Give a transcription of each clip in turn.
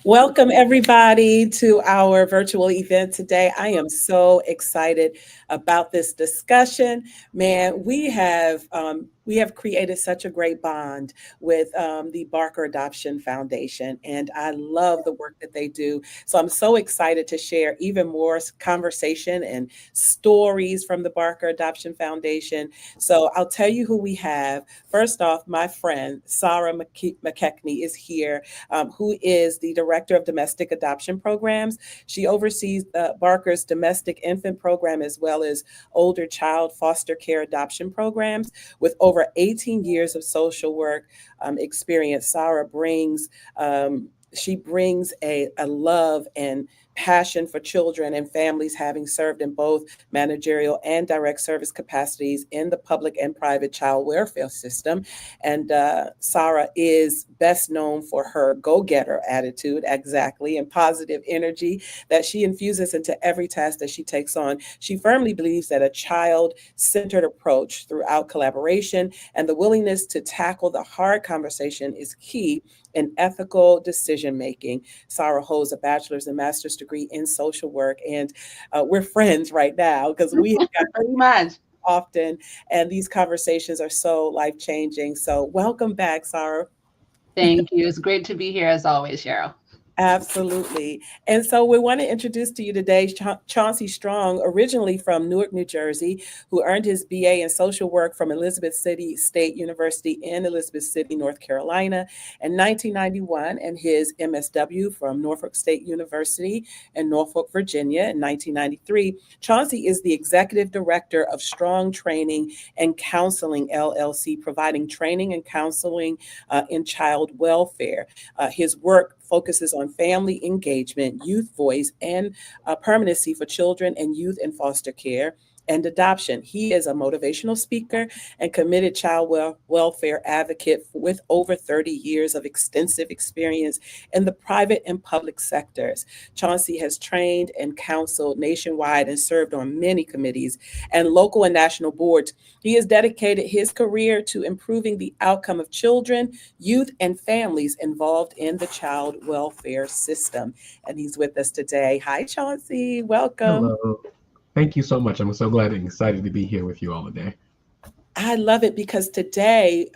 Welcome, everybody, to our virtual event today. I am so excited about this discussion. Man, we have created such a great bond with the Barker Adoption Foundation, and I love the work that they do. So I'm so excited to share even more conversation and stories from the Barker Adoption Foundation. So I'll tell you who we have. First off, my friend Sara McEachnie is here, who is the Director of Domestic Adoption Programs. She oversees Barker's domestic infant program as well as older child foster care adoption programs. With over 18 years of social work experience, Sara brings a love and passion for children and families, having served in both managerial and direct service capacities in the public and private child welfare system. And Sara is best known for her go getter attitude, exactly, and positive energy that she infuses into every task that she takes on. She firmly believes that a child centered approach throughout collaboration and the willingness to tackle the hard conversation is key in ethical decision making. Sara holds a bachelor's and master's degree in social work, and we're friends right now because we have Pretty much. often, and these conversations are so life changing. So, welcome back, Sarah. Thank you. It's great to be here as always, Cheryl. Absolutely. And so we want to introduce to you today Chauncey Strong, originally from Newark, New Jersey, who earned his BA in social work from Elizabeth City State University in Elizabeth City, North Carolina in 1991, and his MSW from Norfolk State University in Norfolk, Virginia in 1993. Chauncey is the executive director of Strong Training and Counseling LLC, providing training and counseling in child welfare. His work focuses on family engagement, youth voice, and permanency for children and youth in foster care and adoption. He is a motivational speaker and committed child welfare advocate with over 30 years of extensive experience in the private and public sectors. Chauncey has trained and counseled nationwide and served on many committees and local and national boards. He has dedicated his career to improving the outcome of children, youth, and families involved in the child welfare system. And he's with us today. Hi, Chauncey. Welcome. Hello. Thank you so much. I'm so glad and excited to be here with you all today. I love it because today,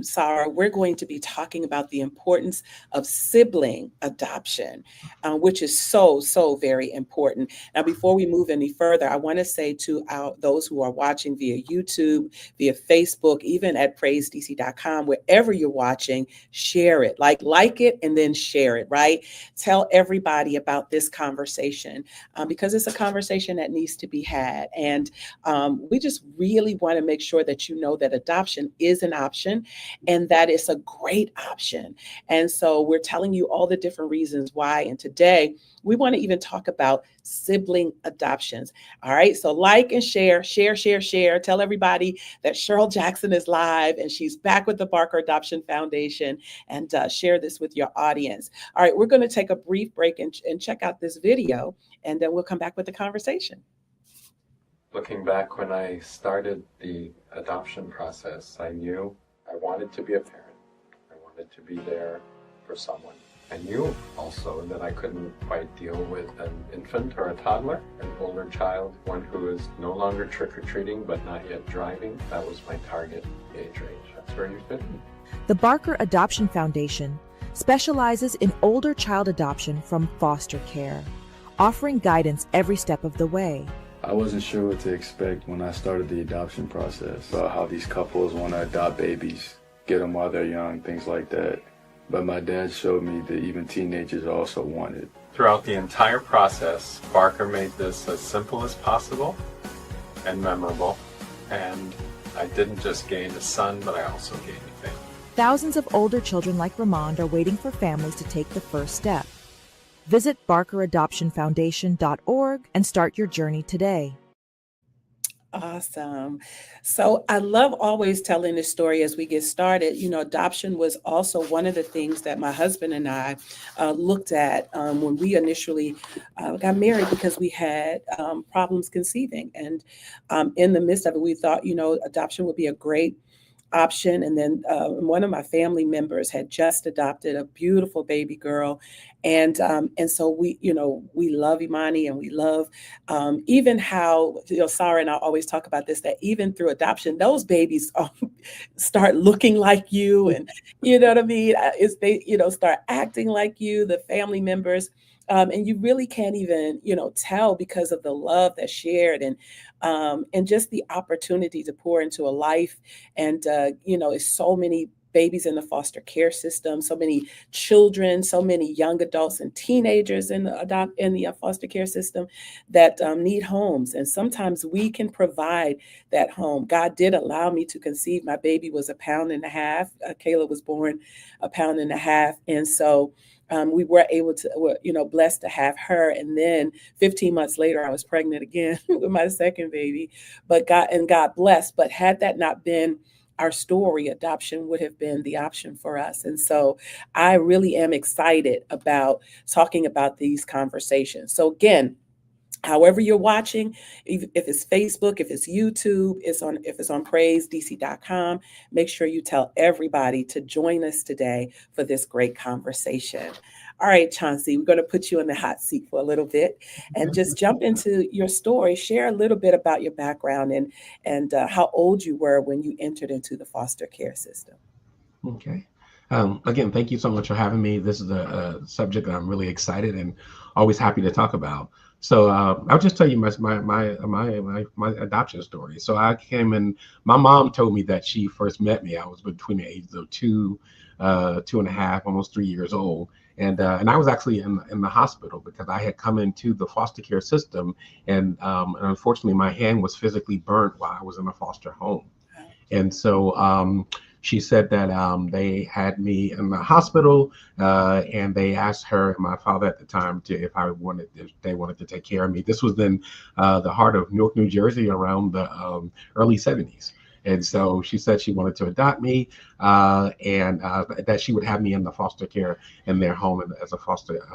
Sarah, we're going to be talking about the importance of sibling adoption, which is so very important. Now, before we move any further, I want to say to those who are watching via YouTube, via Facebook, even at praisedc.com, wherever you're watching, share it, like it, and then share it, right? Tell everybody about this conversation because it's a conversation that needs to be had. And we just really want to make sure that you know that adoption is an option and that it's a great option. And so we're telling you all the different reasons why. And today we want to even talk about sibling adoptions. All right. So like and share. Tell everybody that Cheryl Jackson is live and she's back with the Barker Adoption Foundation, and share this with your audience. All right. We're going to take a brief break and check out this video, and then we'll come back with the conversation. Looking back when I started the adoption process, I knew I wanted to be a parent. I wanted to be there for someone. I knew also that I couldn't quite deal with an infant or a toddler, an older child, one who is no longer trick-or-treating but not yet driving. That was my target age range. That's where you fit in. The Barker Adoption Foundation specializes in older child adoption from foster care, offering guidance every step of the way. I wasn't sure what to expect when I started the adoption process, about how these couples want to adopt babies, get them while they're young, things like that. But my dad showed me that even teenagers also want it. Throughout the entire process, Barker made this as simple as possible and memorable. And I didn't just gain a son, but I also gained a family. Thousands of older children like Ramond are waiting for families to take the first step. Visit barkeradoptionfoundation.org and start your journey today. Awesome. So I love always telling this story as we get started. You know, adoption was also one of the things that my husband and I looked at when we initially got married, because we had problems conceiving. And in the midst of it, we thought, you know, adoption would be a great option. And then one of my family members had just adopted a beautiful baby girl. And so we, we love Imani, and we love even how, Sara and I always talk about this, that even through adoption, those babies start looking like you. And you know what I mean? They, start acting like you, the family members. And you really can't even, tell because of the love that's shared, and just the opportunity to pour into a life. And, it's so many babies in the foster care system, so many children, so many young adults and teenagers in the foster care system that need homes. And sometimes we can provide that home. God did allow me to conceive. My baby was 1.5 pounds. Kayla was born 1.5 pounds. And so we were able to, blessed to have her. And then 15 months later, I was pregnant again with my second baby. But God blessed. But had that not been our story, adoption would have been the option for us. And so I really am excited about talking about these conversations. So again, however you're watching, if it's Facebook, if it's YouTube, if it's on praisedc.com, make sure you tell everybody to join us today for this great conversation. All right, Chauncey, we're going to put you in the hot seat for a little bit and just jump into your story. Share a little bit about your background and how old you were when you entered into the foster care system. Okay. Again, thank you so much for having me. This is a subject that I'm really excited and always happy to talk about. So I'll just tell you my adoption story. So I came in. My mom told me that she first met me. I was between the ages of 2.5, almost 3 years old. And I was actually in the hospital because I had come into the foster care system, and unfortunately my hand was physically burnt while I was in a foster home. And so she said that they had me in the hospital, and they asked her and my father at the time if they wanted to take care of me. This was in the heart of Newark, New Jersey, around the early 70s. And so she said she wanted to adopt me, and that she would have me in the foster care in their home as a foster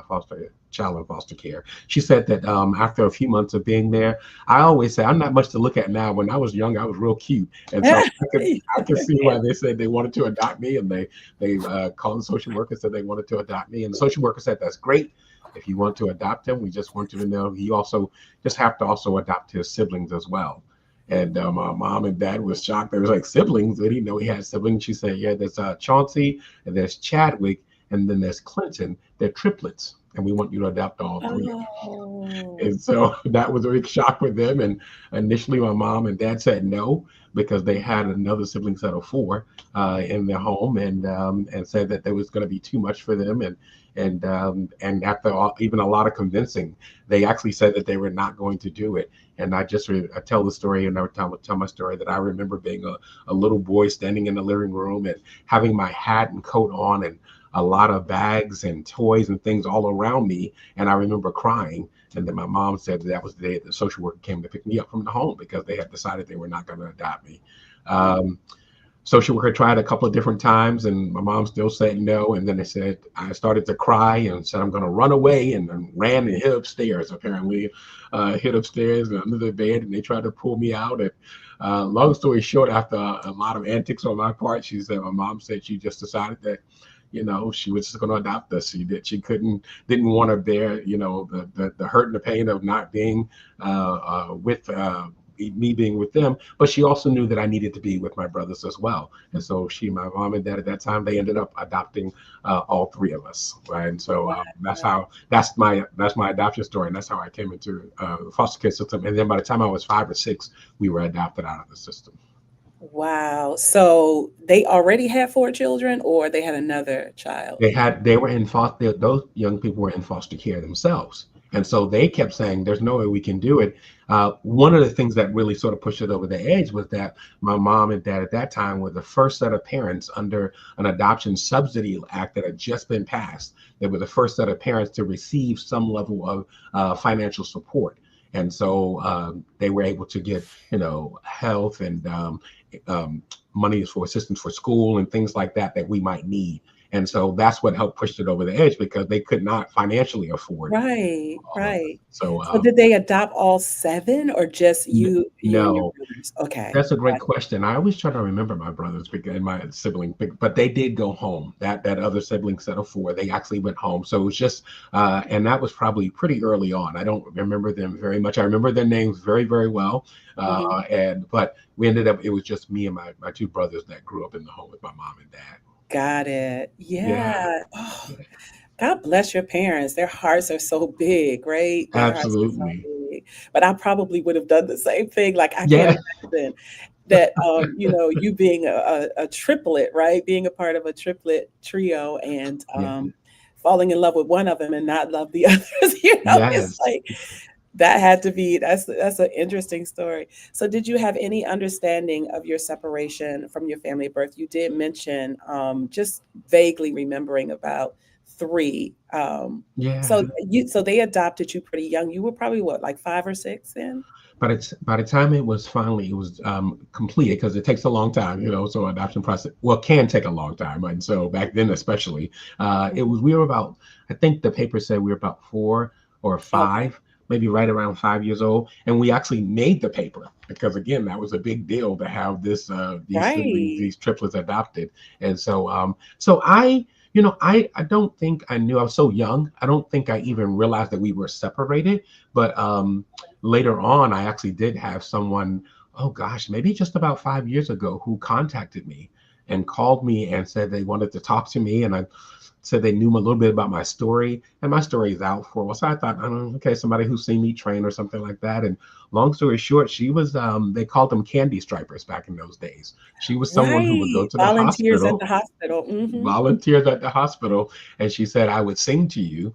child in foster care. She said that after a few months of being there, I always say I'm not much to look at now. When I was young, I was real cute, and so I could see why they said they wanted to adopt me, and they called the social worker, said they wanted to adopt me, and the social worker said that's great. If you want to adopt him, we just want you to know he also just have to also adopt his siblings as well. And my mom and dad was shocked. They was like, siblings? They didn't know he had siblings. She said, yeah, there's Chauncey, and there's Chadwick, and then there's Clinton. They're triplets, and we want you to adopt all three of them. And so that was a big shock for them. And initially, my mom and dad said no, because they had another sibling set of 4 in their home, and said that there was going to be too much for them. And after even a lot of convincing, they actually said that they were not going to do it. And I tell the story, and I would tell my story that I remember being a little boy standing in the living room and having my hat and coat on and a lot of bags and toys and things all around me. And I remember crying. And then my mom said that was the day the social worker came to pick me up from the home because they had decided they were not going to adopt me. Social worker tried a couple of different times, and my mom still said no. And then they said, I started to cry and said, I'm going to run away, and then ran and hid upstairs, apparently, hid upstairs and under the bed, and they tried to pull me out. And long story short, after a lot of antics on my part, my mom said she just decided that, she was just going to adopt us. She didn't want to bear, the hurt and the pain of not being with me being with them, but she also knew that I needed to be with my brothers as well. And so my mom and dad at that time, they ended up adopting all 3 of us. Right? And so that's my adoption story. And that's how I came into the foster care system. And then by the time I was 5 or 6, we were adopted out of the system. Wow. So they already had 4 children, or they had another child? They were in foster, those young people were in foster care themselves. And so they kept saying, there's no way we can do it. One of the things that really sort of pushed it over the edge was that my mom and dad at that time were the first set of parents under an adoption subsidy act that had just been passed. They were the first set of parents to receive some level of financial support. And so they were able to get, health and money for assistance for school and things like that we might need. And so that's what helped push it over the edge, because they could not financially afford Right, all of right. it. So So did they adopt all 7 or just you and your no, brothers? Okay. that's a great question. I always try to remember my brothers and my sibling, but they did go home. That other sibling set of 4, they actually went home. So it was just, and that was probably pretty early on. I don't remember them very much. I remember their names very, very well. Mhm. But we ended up, it was just me and my 2 brothers that grew up in the home with my mom and dad. Got it. Yeah, Yeah. Oh, yeah, God bless your parents. Their hearts are so big, right? Their hearts are so absolutely. big. But I probably would have done the same thing. Like I can't Yeah, imagine that you being a triplet, right? Being a part of a triplet trio and yeah, falling in love with one of them and not love the others. It's yes. like that had to be that's an interesting story. So did you have any understanding of your separation from your family at birth? You did mention just vaguely remembering about 3. Yeah. So they adopted you pretty young. You were probably what, like 5 or 6 then? But it's by the time it was completed, because it takes a long time, so adoption process, well, can take a long time. And so back then, especially, Mhm. we were about, I think the paper said we were about 4 or Okay. 5, maybe right around 5 years old. And we actually made the paper, because again, that was a big deal to have these siblings, Right. these triplets adopted. And so, I don't think I knew. I was so young. I don't think I even realized that we were separated. But later on, I actually did have someone, oh gosh, maybe just about 5 years ago, who contacted me and called me and said they wanted to talk to me. And I said they knew a little bit about my story, and my story is out for a while. So I thought, okay, somebody who's seen me train or something like that. And long story short, she was, they called them candy stripers back in those days. She was someone who would go Right. to the Volunteers at the hospital, hospital. Mhm. volunteered at the hospital, and she said, I would sing to you.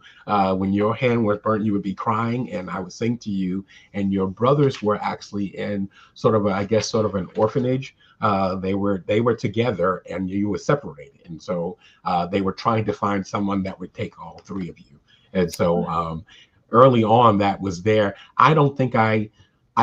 When your hand was burnt, you would be crying, and I would sing to you. And your brothers were actually in sort of, I guess, sort of an orphanage. They were together, and you were separated, and so they were trying to find someone that would take all 3 of you. And so early on, that was there. I don't think I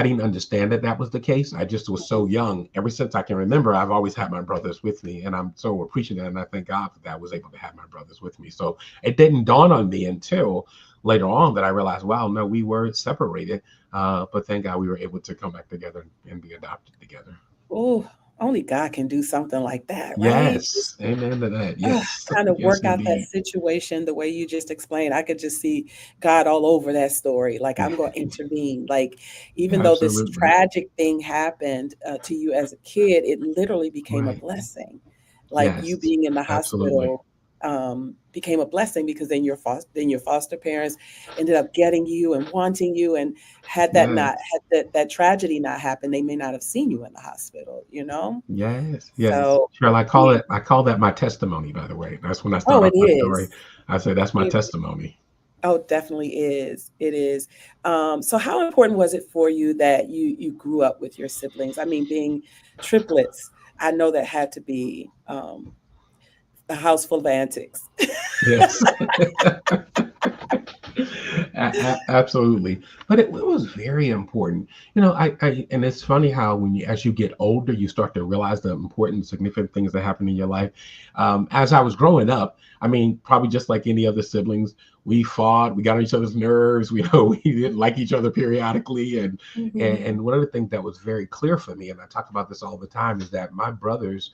didn't understand that that was the case. I just was so young. Ever since I can remember, I've always had my brothers with me, and I'm so appreciative. And I thank God that I was able to have my brothers with me. So it didn't dawn on me until later on that I realized, wow, no, we were separated. But thank God we were able to come back together and be adopted together. Oh, only God can do something like that, right? Yes. Amen to that. Yes. Kind of Yes, work out that indeed. situation the way you just explained. I could just see God all over that story. Like, I'm going to intervene. Like, even though this Absolutely. tragic thing happened to you as a kid, it literally became a Right. blessing. Like you Yes. being in the Absolutely. hospital became a blessing because then your foster parents ended up getting you and wanting you. And had that Yes. not had that tragedy not happened, they may not have seen you in the hospital. Yes, yes. So Sure, yeah. I call that my testimony, by the way. That's when I start Oh, it off my story. is. I say that's my It testimony. Oh, definitely is. It is. So how important was it for you that you grew up with your siblings? I mean, being triplets, I know that had to be a house full of antics. Yes. Absolutely. But it was very important. And it's funny how as you get older, you start to realize the important, significant things that happen in your life. As I was growing up, I mean, probably just like any other siblings, we fought, we got on each other's nerves, we didn't like each other periodically. Mhm. And one of the things that was very clear for me, and I talk about this all the time, is that my brothers,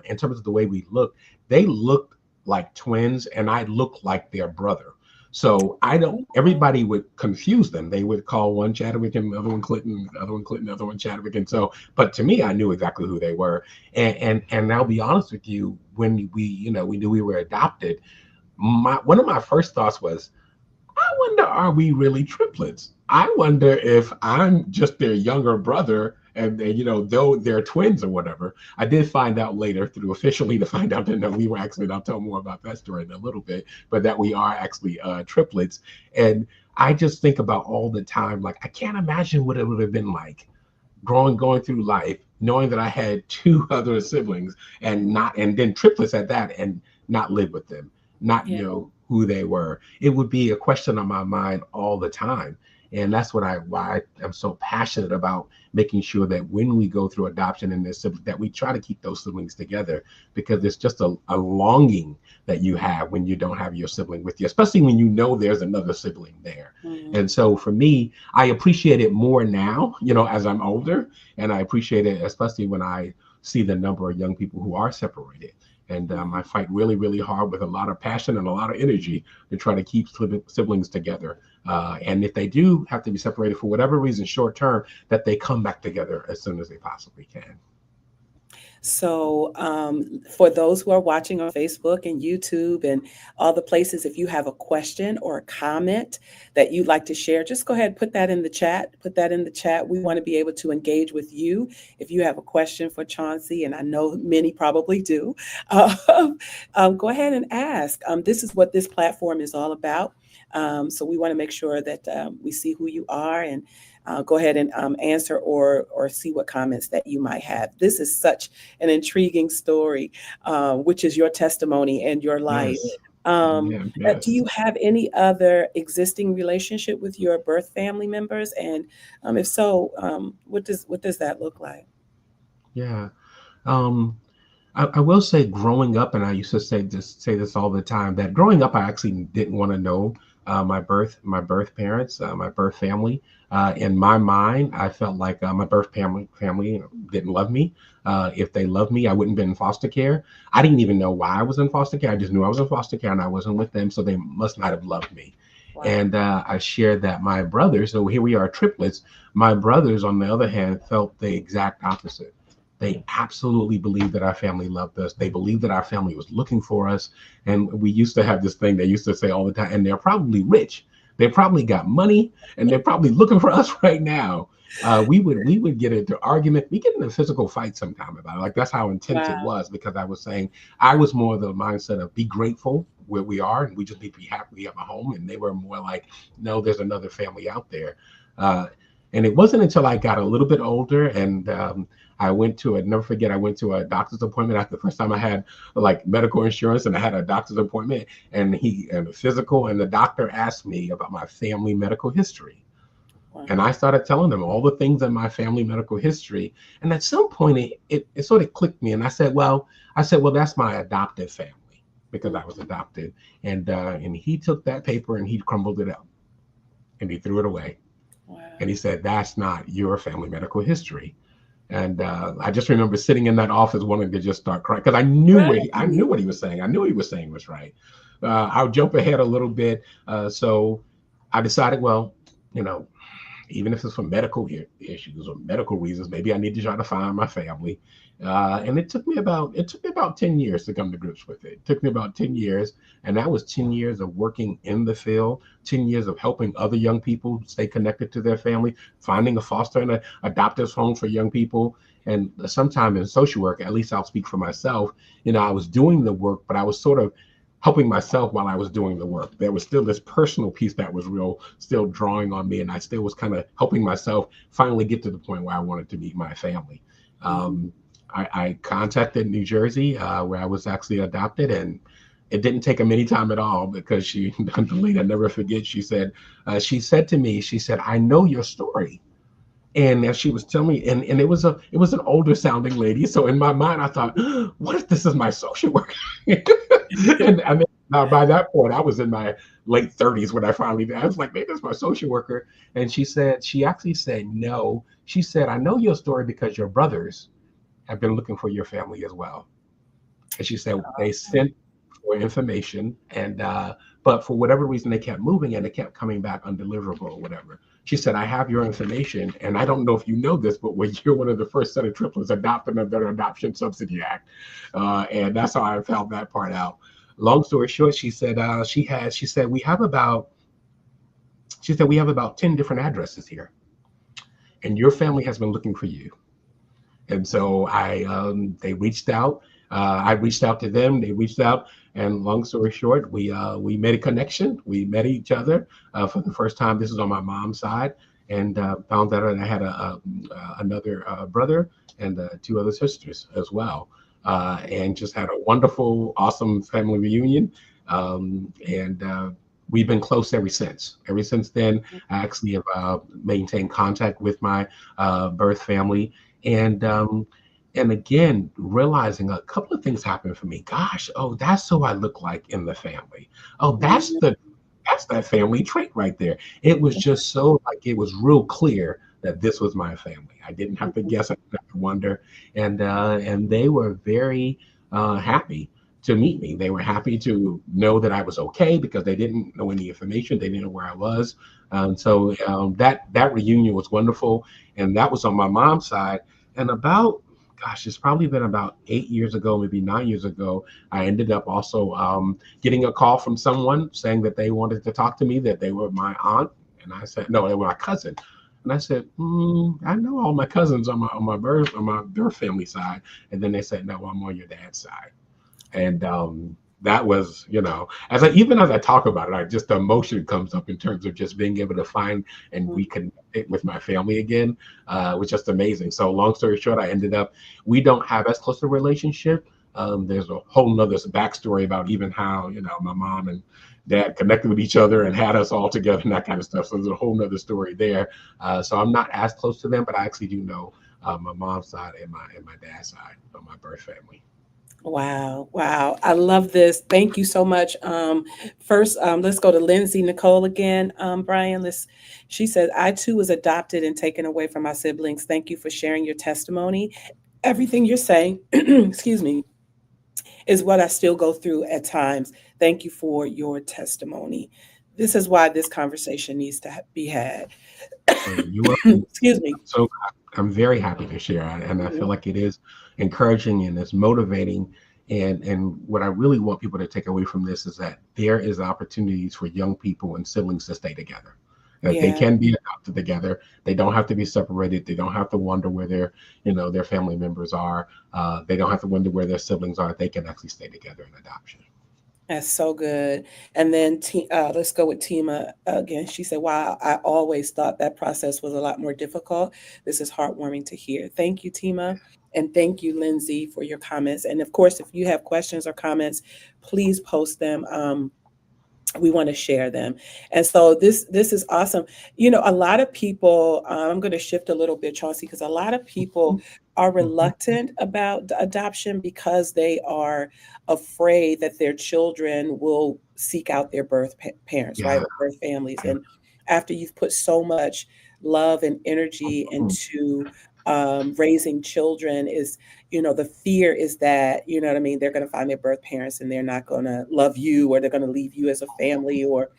in terms of the way we looked, they looked like twins, and I looked like their brother. So I don't, everybody would confuse them. They would call one Chadwick and the other one Clinton, the other one Clinton, the other one Chadwick. And so, but to me, I knew exactly who they were. And I'll be honest with you, when we knew we were adopted, one of my first thoughts was, I wonder, are we really triplets? I wonder if I'm just their younger brother, and though they're twins or whatever. I did find out later through officially to find out that no, we were actually, and I'll tell more about that story in a little bit, but that we are actually triplets. And I just think about all the time, like, I can't imagine what it would have been like going through life, knowing that I had 2 other siblings, and then triplets at that, and not live with them, not Yeah. who they were. It would be a question on my mind all the time. And that's why I'm so passionate about making sure that when we go through adoption and this, that we try to keep those siblings together, because it's just a longing that you have when you don't have your sibling with you, especially when you know there's another sibling there. Mm-hmm. And so for me, I appreciate it more now, as I'm older, and I appreciate it especially when I see the number of young people who are separated. And I fight really, really hard with a lot of passion and a lot of energy to try to keep siblings together. And if they do have to be separated for whatever reason, short term, that they come back together as soon as they possibly can. So for those who are watching on Facebook and YouTube and all the places, if you have a question or a comment that you'd like to share, just go ahead and put that in the chat. Put that in the chat. We want to be able to engage with you. If you have a question for Chauncey, and I know many probably do, go ahead and ask. This is what this platform is all about. So we want to make sure that we see who you are, and go ahead and answer or see what comments that you might have. This is such an intriguing story, which is your testimony and your life. Yes. Do you have any other existing relationship with your birth family members? And if so, what does that look like? Yeah. I will say, growing up, and I used to say this all the time, that growing up, I actually didn't want to know my birth parents, my birth family. In my mind, I felt like my birth family didn't love me. If they loved me, I wouldn't have been in foster care. I didn't even know why I was in foster care. I just knew I was in foster care and I wasn't with them, so they must not have loved me. Wow. And I shared that my brothers, so here we are, triplets. My brothers, on the other hand, felt the exact opposite. They absolutely believed that our family loved us. They believed that our family was looking for us. And we used to have this thing they used to say all the time, and they're probably rich. They probably got money, and they're probably looking for us right now. We would get into argument. We get into physical fight sometime about it. Like, that's how intense it was, because I was saying, I was more the mindset of be grateful where we are, and we just need to be happy we have a home. And they were more like, no, there's another family out there. And it wasn't until I got a little bit older, and I went to a doctor's appointment after the first time I had like medical insurance, and I had a doctor's appointment, and a physical, and the doctor asked me about my family medical history. Wow. And I started telling them all the things in my family medical history. And at some point it sort of clicked me, and I said, well, that's my adoptive family, because I was adopted. And he took that paper and he crumbled it up and he threw it away. Wow. And he said, that's not your family medical history. And I just remember sitting in that office wanting to just start crying, because I knew what he was saying. I knew what he was saying was right. I'll jump ahead a little bit. So I decided, well, even if it's for medical issues or medical reasons, maybe I need to try to find my family. And it took me about 10 years to come to grips with it. It took me about 10 years. And that was 10 years of working in the field, 10 years of helping other young people stay connected to their family, finding a foster and adoptive home for young people. And sometime in social work, at least I'll speak for myself, I was doing the work, but I was sort of helping myself while I was doing the work. There was still this personal piece that was still drawing on me. And I still was kind of helping myself finally get to the point where I wanted to meet my family. I contacted New Jersey, where I was actually adopted, and it didn't take them any time at all, because the lady, I'll never forget, she said to me, I know your story. And as she was telling me, and it was an older sounding lady. So in my mind, I thought, what if this is my social worker? And I mean, now by that point, I was in my late 30s when I was like, maybe it's my social worker. And she actually said, no. She said, I know your story because your brothers have been looking for your family as well. And she said, they sent for information, and but for whatever reason, they kept moving and it kept coming back undeliverable or whatever. She said, I have your information, and I don't know if you know this, but you're one of the first set of triplets adopted under the Adoption Subsidy Act. And that's how I found that part out. Long story short, she said, we have about 10 different addresses here, and your family has been looking for you. And so they reached out. I reached out to them. They reached out, and long story short, we made a connection. We met each other for the first time. This is on my mom's side, and found out that I had another brother and 2 other sisters as well, and just had a wonderful, awesome family reunion. And we've been close ever since. Ever since then, I actually have maintained contact with my birth family, and again, realizing a couple of things happened for me. Gosh, oh, that's who I look like in the family. Oh, that's that family trait right there. It was just so like it was real clear that this was my family. I didn't have to guess, I didn't have to wonder, and they were very happy to meet me. They were happy to know that I was okay because they didn't know any information. They didn't know where I was. That reunion was wonderful, and that was on my mom's side. And gosh, it's probably been about 8 years ago, maybe 9 years ago, I ended up also getting a call from someone saying that they wanted to talk to me, that they were my aunt. And I said, no, they were my cousin. And I said, I know all my cousins on my birth family side. And then they said, no, I'm on your dad's side. And that was, even as I talk about it, just the emotion comes up in terms of just being able to find and reconnect it with my family again, was just amazing. So long story short, we don't have as close a relationship. There's a whole nother backstory about even how, my mom and dad connected with each other and had us all together and that kind of stuff. So there's a whole nother story there. So I'm not as close to them, but I actually do know my mom's side and my dad's side of my birth family. Wow. Wow. I love this. Thank you so much. First, let's go to Lindsay Nicole again. Brian, she said, I too was adopted and taken away from my siblings. Thank you for sharing your testimony. Everything you're saying, excuse me, is what I still go through at times. Thank you for your testimony. This is why this conversation needs to be had. Excuse me. So I'm very happy to share, and I feel like it is encouraging and it's motivating. And what I really want people to take away from this is that there is opportunities for young people and siblings to stay together. That they can be adopted together. They don't have to be separated. They don't have to wonder where their family members are. They don't have to wonder where their siblings are. They can actually stay together in adoption. That's so good. And then let's go with Tima again. She said, wow, I always thought that process was a lot more difficult. This is heartwarming to hear. Thank you, Tima. And thank you, Lindsay, for your comments. And of course, if you have questions or comments, please post them. We want to share them. And so this is awesome. A lot of people, I'm going to shift a little bit, Chauncey, because a lot of people are reluctant about adoption because they are afraid that their children will seek out their birth parents, right? Or birth families. And after you've put so much love and energy into raising children, is the fear is that what I mean, they're going to find their birth parents and they're not going to love you, or they're going to leave you as a family, or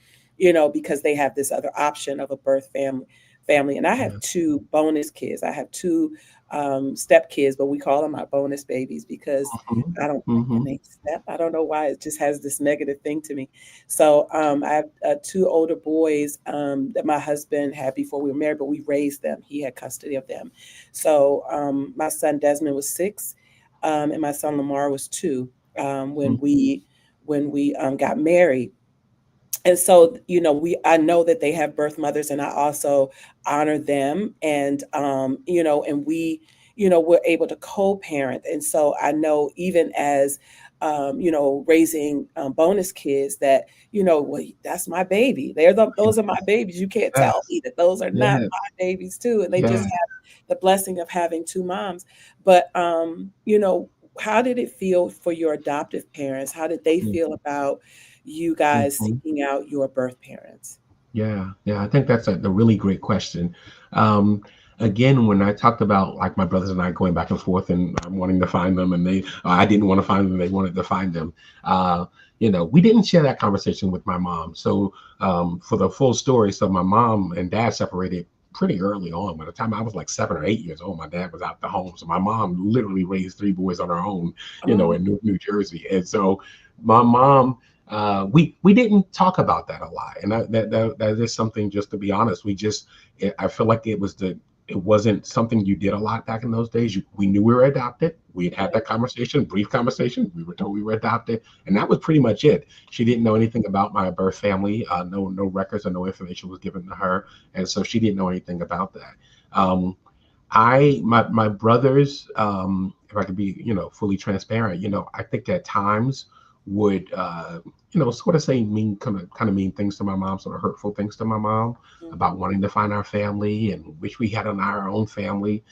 because they have this other option of a birth family. And I have two bonus kids. I have two step kids, but we call them my bonus babies because I don't like the name step. I don't know why, it just has this negative thing to me. So I have two older boys that my husband had before we were married, but we raised them. He had custody of them. So my son Desmond was 6, and my son Lamar was 2 when we got married. And so, I know that they have birth mothers, and I also honor them. And, and we, we're able to co-parent. And so I know even as, raising bonus kids that, well, that's my baby. Those are my babies. You can't tell me that those are not my babies too. And they just have the blessing of having 2 moms. But, how did it feel for your adoptive parents? How did they feel about you guys seeking out your birth parents? Yeah, I think that's a really great question. Again, when I talked about like my brothers and I going back and forth and wanting to find them, and I didn't want to find them, they wanted to find them. We didn't share that conversation with my mom. So for the full story, so my mom and dad separated pretty early on. By the time I was like 7 or 8 years old, my dad was out the home. So my mom literally raised 3 boys on her own, in New Jersey. And so my mom, we didn't talk about that a lot. And that is something, just to be honest, I feel like it wasn't something you did a lot back in those days. We knew we were adopted. We had that conversation, brief conversation. We were told we were adopted, and that was pretty much it. She didn't know anything about my birth family. No records or no information was given to her, and so she didn't know anything about that. My brothers, if I could be, fully transparent, I think at times would, sort of say kind of mean things to my mom, sort of hurtful things to my mom about wanting to find our family and wish we had our own family.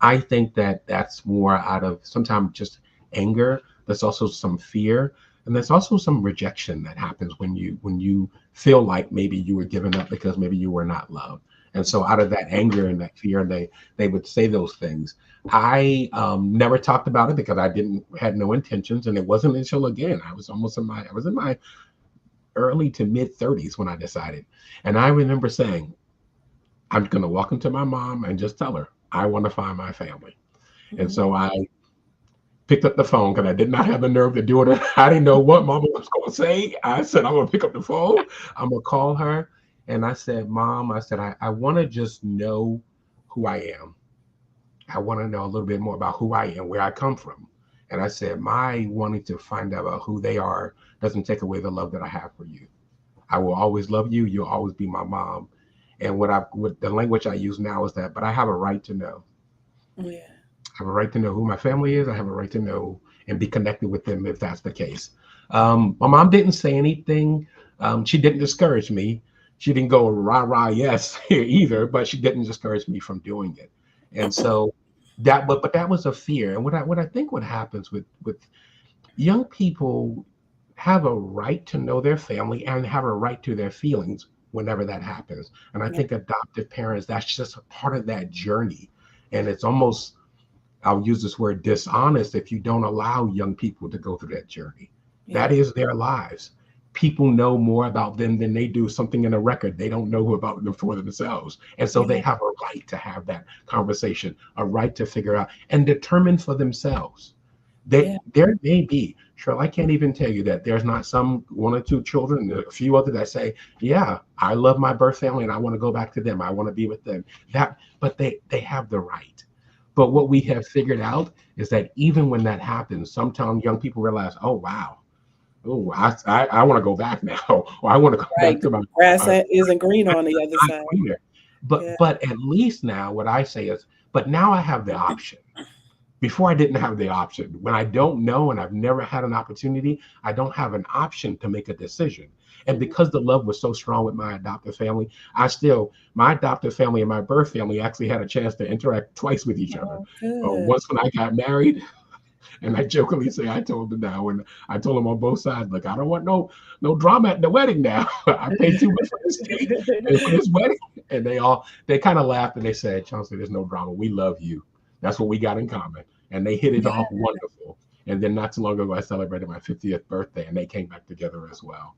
I think that that's more out of sometimes just anger. There's also some fear, and there's also some rejection that happens when you feel like maybe you were given up because maybe you were not loved. And so out of that anger and that fear, they would say those things. I never talked about it because I had no intentions, and it wasn't until again I was in my early to mid 30s when I decided. And I remember saying, I'm going to walk into my mom and just tell her I want to find my family. And so I picked up the phone because I did not have the nerve to do it. I didn't know what mama was going to say. I said, I'm going to pick up the phone. I'm going to call her. And I said, Mom, I want to just know who I am. I want to know a little bit more about who I am, where I come from. And I said, my wanting to find out about who they are doesn't take away the love that I have for you. I will always love you. You'll always be my mom. And with the language I use now is that, but I have a right to know. Yeah. I have a right to know who my family is. I have a right to know and be connected with them if that's the case. My mom didn't say anything. She didn't discourage me. She didn't go rah, rah, yes either, but she didn't discourage me from doing it. And so but that was a fear. And what I think what happens with young people have a right to know their family and have a right to their feelings whenever that happens. And I think adoptive parents, that's just a part of that journey. And it's almost, I'll use this word, dishonest if you don't allow young people to go through that journey. That is their lives. People know more about them than they do something in a record. They don't know about them for themselves. And so they have a right to have that conversation, a right to figure out and determine for themselves. There may be, Cheryl, I can't even tell you that there's not some one or two children, a few others that say, yeah, I love my birth family and I want to go back to them. I want to be with them. But they have the right. But what we have figured out is that even when that happens, sometimes young people realize, oh, wow. Oh, I want to go back now, or I want to go back to my grass isn't green on the other side. Greener. But at least now what I say is, but now I have the option. Before I didn't have the option. When I don't know and I've never had an opportunity, I don't have an option to make a decision. And because the love was so strong with my adoptive family, my adoptive family and my birth family actually had a chance to interact twice with each other. Once when I got married, and I jokingly say, I told them now, and I told them on both sides, look, I don't want no drama at the wedding now. I paid too much for this date and for this wedding. And they kind of laughed and they said, Chauncey, there's no drama. We love you. That's what we got in common. And they hit it off wonderful. And then not too long ago, I celebrated my 50th birthday and they came back together as well.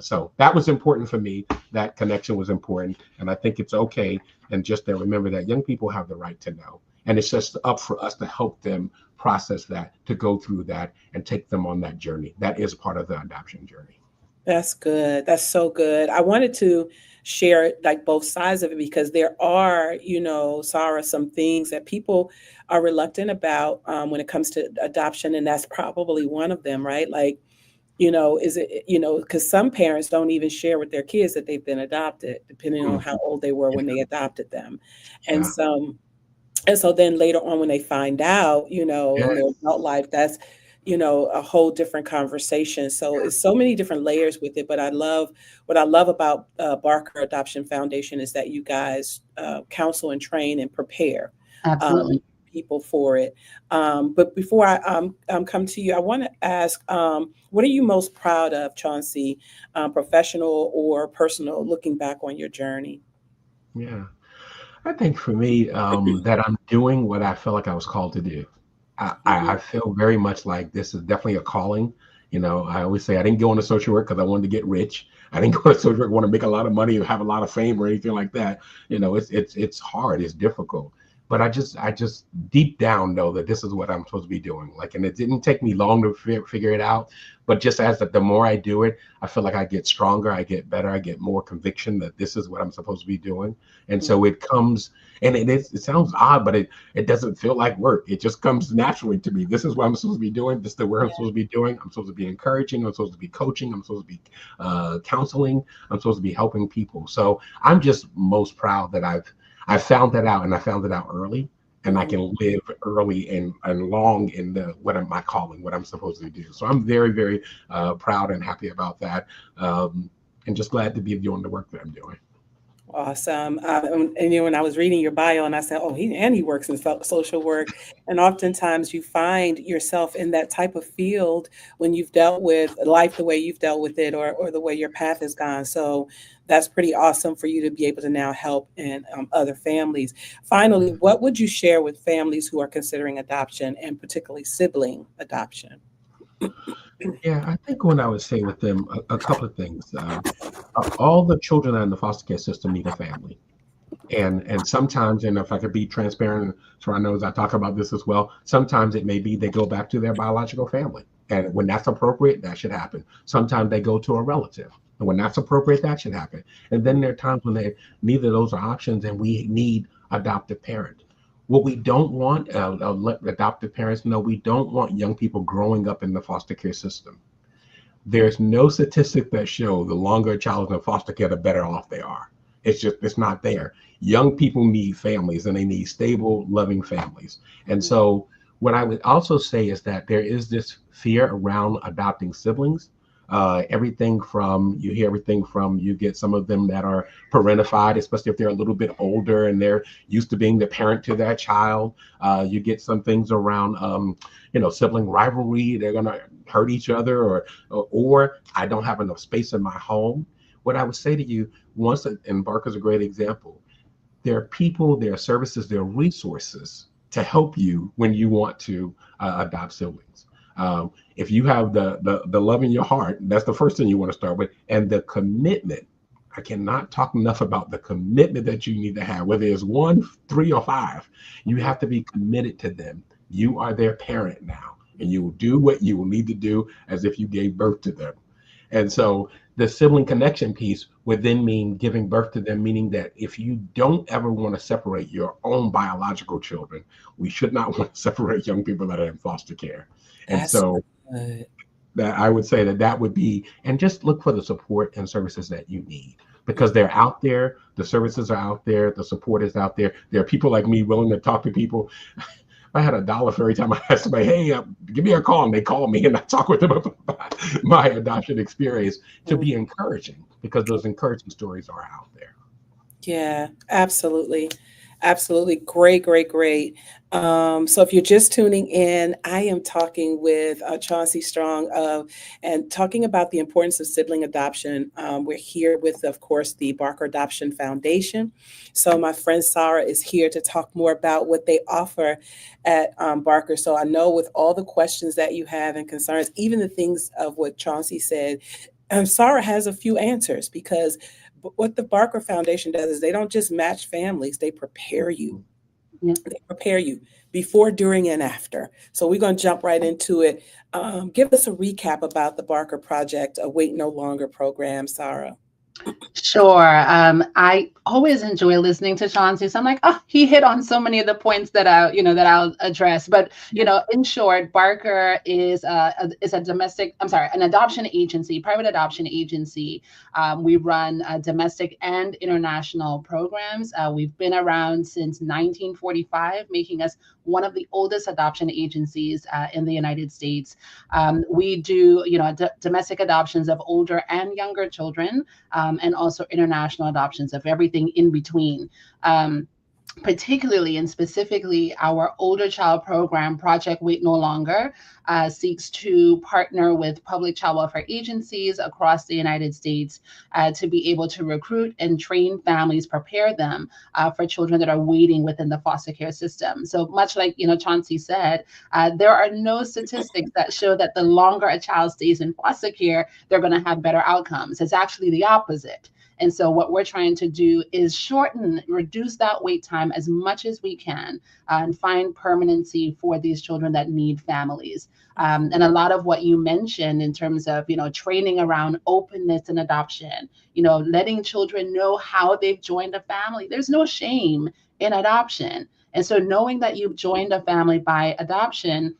So that was important for me. That connection was important. And I think it's okay. And just to remember that young people have the right to know. And it's just up for us to help them process that, to go through that and take them on that journey. That is part of the adoption journey. That's good. That's so good. I wanted to share like both sides of it because there are, Sara, some things that people are reluctant about when it comes to adoption. And that's probably one of them, right? Like, is it, because some parents don't even share with their kids that they've been adopted, depending on how old they were when they adopted them. And so then later on when they find out, in their adult life, that's, a whole different conversation. So it's so many different layers with it. But what I love about Barker Adoption Foundation is that you guys counsel and train and prepare people for it. But before I come to you, I want to ask, what are you most proud of, Chauncey, professional or personal, looking back on your journey? Yeah, I think for me, that I'm doing what I felt like I was called to do. I feel very much like this is definitely a calling. I always say I didn't go into social work because I wanted to get rich. I didn't go into social work want to make a lot of money or have a lot of fame or anything like that. It's hard, it's difficult. But I just deep down know that this is what I'm supposed to be doing. And it didn't take me long to figure it out. But just as the more I do it, I feel like I get stronger, I get better, I get more conviction that this is what I'm supposed to be doing. And so it comes, and it sounds odd, but it doesn't feel like work. It just comes naturally to me. This is what I'm supposed to be doing. This is the work I'm supposed to be doing. I'm supposed to be encouraging. I'm supposed to be coaching. I'm supposed to be counseling. I'm supposed to be helping people. So I'm just most proud that I found that out, and I found it out early. and I can live early and long in my calling, what I'm supposed to do. So I'm very, very proud and happy about that, and just glad to be doing the work that I'm doing. Awesome. And when I was reading your bio, and I said, "Oh, he works in social work," and oftentimes you find yourself in that type of field when you've dealt with life the way you've dealt with it, or the way your path has gone. So that's pretty awesome for you to be able to now help in other families. Finally, what would you share with families who are considering adoption, and particularly sibling adoption? Yeah, I think what I would say with them, a couple of things. All the children in the foster care system need a family. And sometimes, and if I could be transparent, so I know as I talk about this as well, sometimes it may be they go back to their biological family. And when that's appropriate, that should happen. Sometimes they go to a relative. And when that's appropriate, that should happen. And then there are times when neither of those are options and we need adoptive parent. What we don't want, let adoptive parents know, we don't want young people growing up in the foster care system. There's no statistic that show the longer a child is in foster care, the better off they are. It's not there. Young people need families, and they need stable, loving families. And so what I would also say is that there is this fear around adopting siblings. You get some of them that are parentified, especially if they're a little bit older and they're used to being the parent to that child. You get some things around, sibling rivalry. They're going to hurt each other, or I don't have enough space in my home. What I would say to you, and Barker's a great example, there are people, there are services, there are resources to help you when you want to adopt siblings. If you have the love in your heart, that's the first thing you want to start with, and the commitment. I cannot talk enough about the commitment that you need to have, whether it's 1, 3, or 5. You have to be committed to them. You are their parent now, and you will do what you will need to do as if you gave birth to them. And so the sibling connection piece would then mean giving birth to them, meaning that if you don't ever want to separate your own biological children, we should not want to separate young people that are in foster care. And That's so good. that I would say that would be, and just look for the support and services that you need, because they're out there, the services are out there, the support is out there. There are people like me willing to talk to people. I had $1 for every time I asked somebody, "Hey, give me a call," and they call me, and I talk with them about my adoption experience to be encouraging, because those encouraging stories are out there. Yeah, absolutely. Absolutely. Great, great, great. So if you're just tuning in, I am talking with Chauncey Strong and talking about the importance of sibling adoption. We're here with, of course, the Barker Adoption Foundation. So my friend Sara is here to talk more about what they offer at Barker. So I know with all the questions that you have and concerns, even the things of what Chauncey said, Sara has a few answers, because what the Barker Foundation does is they don't just match families, they prepare you. Yeah. They prepare you before, during, and after. So we're going to jump right into it. Give us a recap about the Barker Project, a Wait No Longer program, Sara. Sure. I always enjoy listening to Chauncey. So I'm like, oh, he hit on so many of the points that I'll address. But, in short, Barker is an adoption agency, private adoption agency. We run domestic and international programs. We've been around since 1945, making us one of the oldest adoption agencies in the United States. We do, domestic adoptions of older and younger children, and also international adoptions of everything in between. Particularly and specifically, our older child program, Project Wait No Longer, seeks to partner with public child welfare agencies across the United States to be able to recruit and train families, prepare them for children that are waiting within the foster care system. So much like Chauncey said, there are no statistics that show that the longer a child stays in foster care, they're going to have better outcomes. It's actually the opposite. And so what we're trying to do is reduce that wait time as much as we can, and find permanency for these children that need families. And a lot of what you mentioned in terms of, training around openness and adoption, letting children know how they've joined a family. There's no shame in adoption. And so knowing that you've joined a family by adoption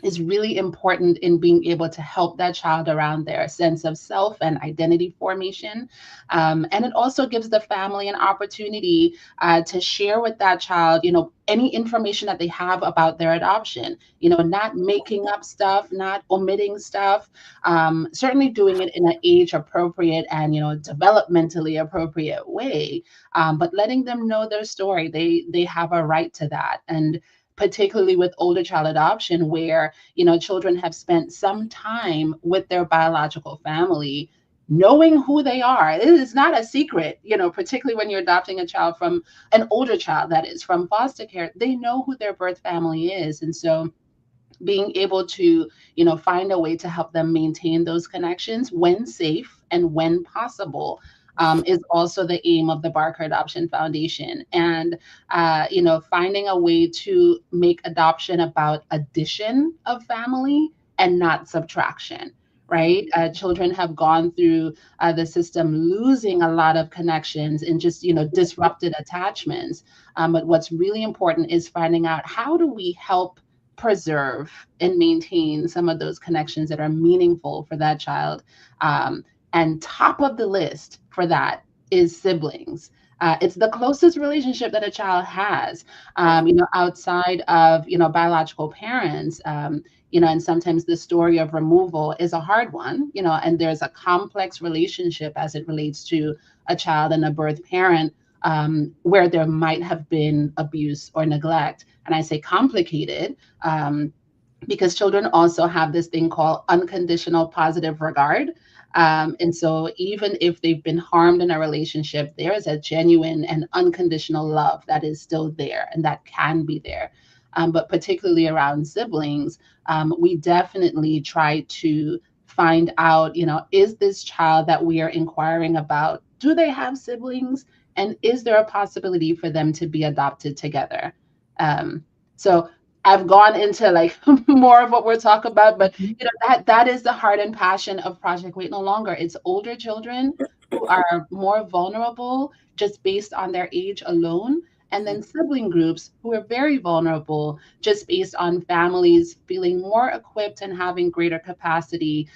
is really important in being able to help that child around their sense of self and identity formation. And it also gives the family an opportunity to share with that child, any information that they have about their adoption, not making up stuff, not omitting stuff, certainly doing it in an age appropriate and, developmentally appropriate way, but letting them know their story. They have a right to that. And particularly with older child adoption, where children have spent some time with their biological family, knowing who they are. It is not a secret, particularly when you're adopting a child from an older child, that is from foster care. They know who their birth family is. And so being able to find a way to help them maintain those connections when safe and when possible is also the aim of the Barker Adoption Foundation. And finding a way to make adoption about addition of family and not subtraction. Right? Children have gone through the system losing a lot of connections and just disrupted attachments. But what's really important is finding out, how do we help preserve and maintain some of those connections that are meaningful for that child. And top of the list for that is siblings. It's the closest relationship that a child has, outside of, biological parents, and sometimes the story of removal is a hard one, and there's a complex relationship as it relates to a child and a birth parent, where there might have been abuse or neglect. And I say complicated because children also have this thing called unconditional positive regard. And so even if they've been harmed in a relationship, there is a genuine and unconditional love that is still there and that can be there. But particularly around siblings, we definitely try to find out, is this child that we are inquiring about, do they have siblings? And is there a possibility for them to be adopted together? So I've gone into like more of what we're talking about, but that is the heart and passion of Project Wait No Longer. It's older children who are more vulnerable just based on their age alone, and then sibling groups who are very vulnerable just based on families feeling more equipped and having greater capacity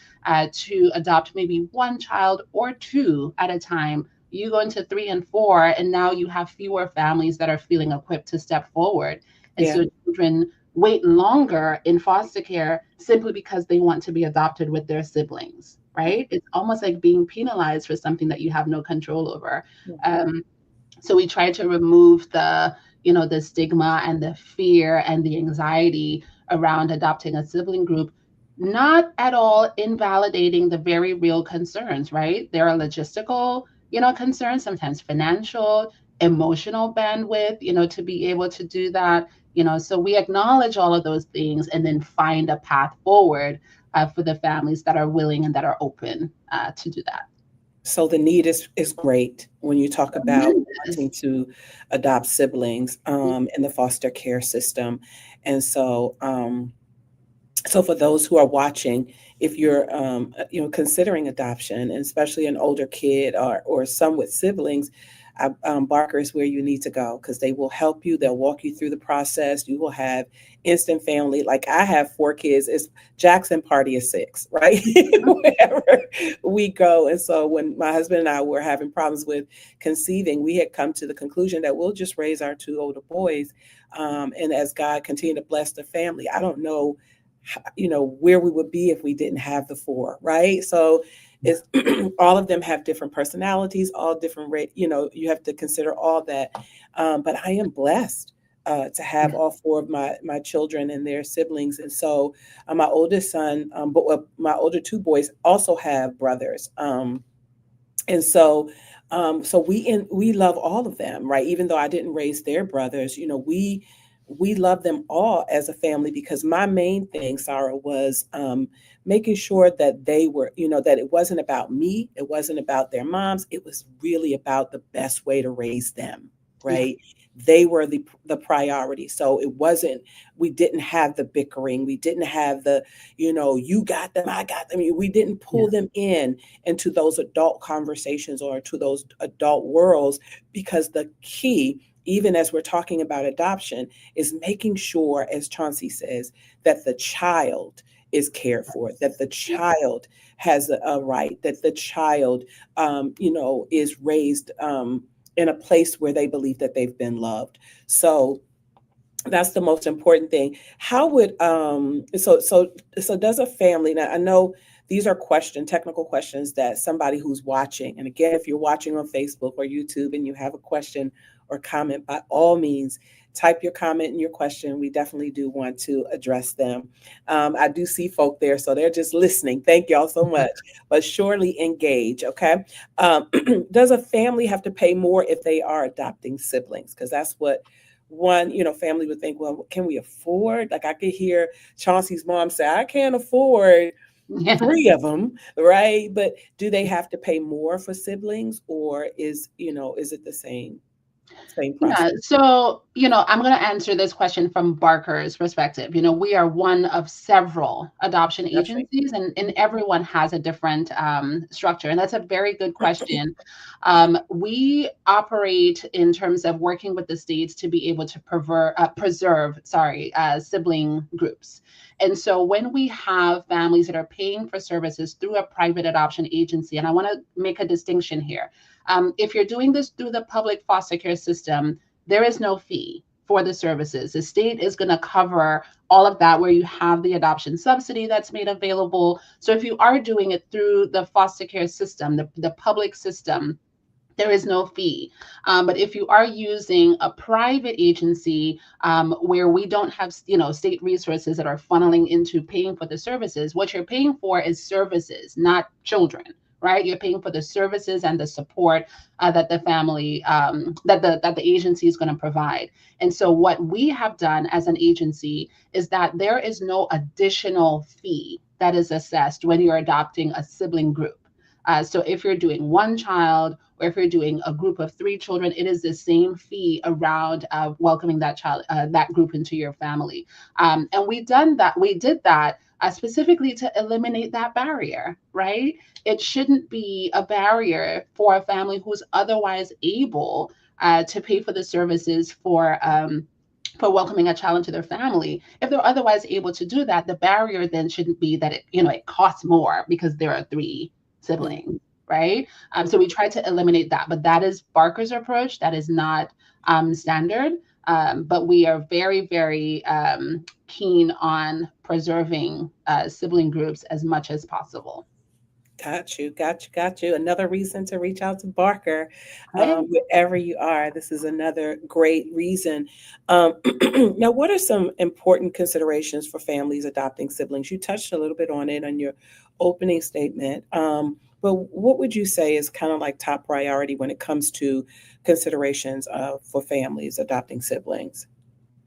to adopt maybe one child or two at a time. You go into 3 and 4, and now you have fewer families that are feeling equipped to step forward. And so children wait longer in foster care simply because they want to be adopted with their siblings, right? It's almost like being penalized for something that you have no control over. So we try to remove the stigma and the fear and the anxiety around adopting a sibling group, not at all invalidating the very real concerns, right? There are logistical concerns, sometimes financial, emotional bandwidth, to be able to do that, so we acknowledge all of those things and then find a path forward for the families that are willing and that are open to do that. So the need is great when you talk about wanting to adopt siblings in the foster care system. And so, so for those who are watching, if you're considering adoption, and especially an older kid or some with siblings, Barker is where you need to go, because they will help you. They'll walk you through the process. You will have instant family. Like I have 4 kids. It's Jackson party of 6, right? Wherever we go. And so when my husband and I were having problems with conceiving, we had come to the conclusion that we'll just raise our 2 older boys. And as God continued to bless the family, I don't know, where we would be if we didn't have the 4, right? So it's all of them have different personalities, all different you have to consider all that. But I am blessed to have all 4 of my children and their siblings. And so my oldest son, but my older 2 boys also have brothers. And so we love all of them, right? Even though I didn't raise their brothers, we love them all as a family, because my main thing, Sara, was making sure that they were, that it wasn't about me. It wasn't about their moms. It was really about the best way to raise them, right? Yeah. They were the priority. So it wasn't, we didn't have the bickering. We didn't have the, you got them, I got them. We didn't pull them into those adult conversations or to those adult worlds, because the key even as we're talking about adoption, is making sure, as Chauncey says, that the child is cared for, that the child has a right, that the child, is raised in a place where they believe that they've been loved. So that's the most important thing. How would so does a family, now I know these are technical questions that somebody who's watching, and again, if you're watching on Facebook or YouTube and you have a question or comment, by all means, type your comment and your question. We definitely do want to address them. I do see folk there, so they're just listening. Thank y'all so much, but surely engage, okay? Does a family have to pay more if they are adopting siblings? Because that's what one, family would think, well, can we afford? Like, I could hear Chauncey's mom say, I can't afford Yeah. 3 of them, right? But do they have to pay more for siblings, or is it the same Yeah, process? so, I'm going to answer this question from Barker's perspective. We are one of several adoption That's right. agencies, and everyone has a different structure. And that's a very good question. We operate in terms of working with the states to be able to preserve sibling groups. And so when we have families that are paying for services through a private adoption agency, and I want to make a distinction here. If you're doing this through the public foster care system, there is no fee for the services. The state is going to cover all of that, where you have the adoption subsidy that's made available. So if you are doing it through the foster care system, the public system, there is no fee. But if you are using a private agency where we don't have, state resources that are funneling into paying for the services, what you're paying for is services, not children, right? You're paying for the services and the support that the family, that the agency is going to provide. And so what we have done as an agency is that there is no additional fee that is assessed when you're adopting a sibling group. So if you're doing one child, or if you're doing a group of 3 children, it is the same fee around welcoming that child, that group into your family. And we did that specifically to eliminate that barrier, right? It shouldn't be a barrier for a family who's otherwise able to pay for the services for welcoming a child into their family. If they're otherwise able to do that, the barrier then shouldn't be that it costs more because there are 3 siblings, right? So we try to eliminate that, but that is Barker's approach. That is not standard, but we are very, very keen on preserving sibling groups as much as possible. Got you. Another reason to reach out to Barker, Right? wherever you are. This is another great reason. Now, what are some important considerations for families adopting siblings? You touched a little bit on it on your opening statement, but what would you say is kind of like top priority when it comes to considerations for families adopting siblings?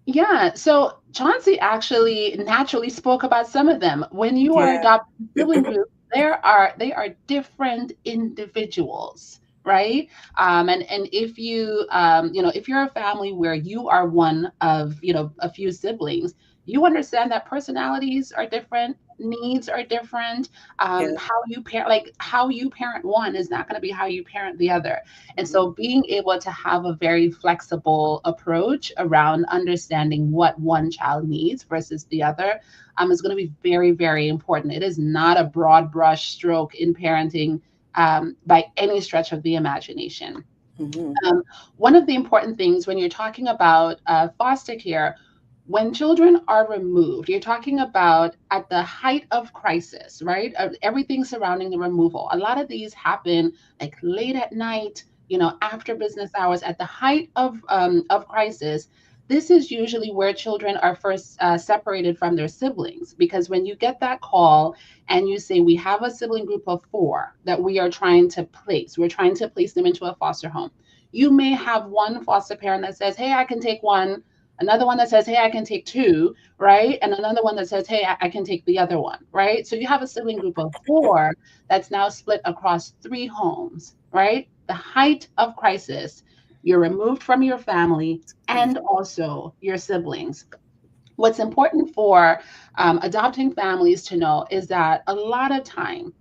Yeah, so Chauncey actually naturally spoke about some of them. When you are Yeah. adopting sibling groups, they are different individuals, right? And if if you're a family where you are one of a few siblings, you understand that personalities are different, needs are different. Yeah. How you parent one is not going to be how you parent the other. And so being able to have a very flexible approach around understanding what one child needs versus the other is going to be very, very important. It is not a broad brush stroke in parenting by any stretch of the imagination. Mhm. One of the important things when you're talking about foster care, when children are removed, you're talking about at the height of crisis, right? Everything surrounding the removal. A lot of these happen like late at night, after business hours, at the height of crisis. This is usually where children are first separated from their siblings, because when you get that call and you say, we have a sibling group of 4 that we're trying to place them into a foster home. You may have one foster parent that says, hey, I can take 1, another one that says, hey, I can take 2, right? And another one that says, hey, I can take the other one, right? So you have a sibling group of 4 that's now split across 3 homes, right? The height of crisis, you're removed from your family and also your siblings. What's important for adopting families to know is that a lot of time,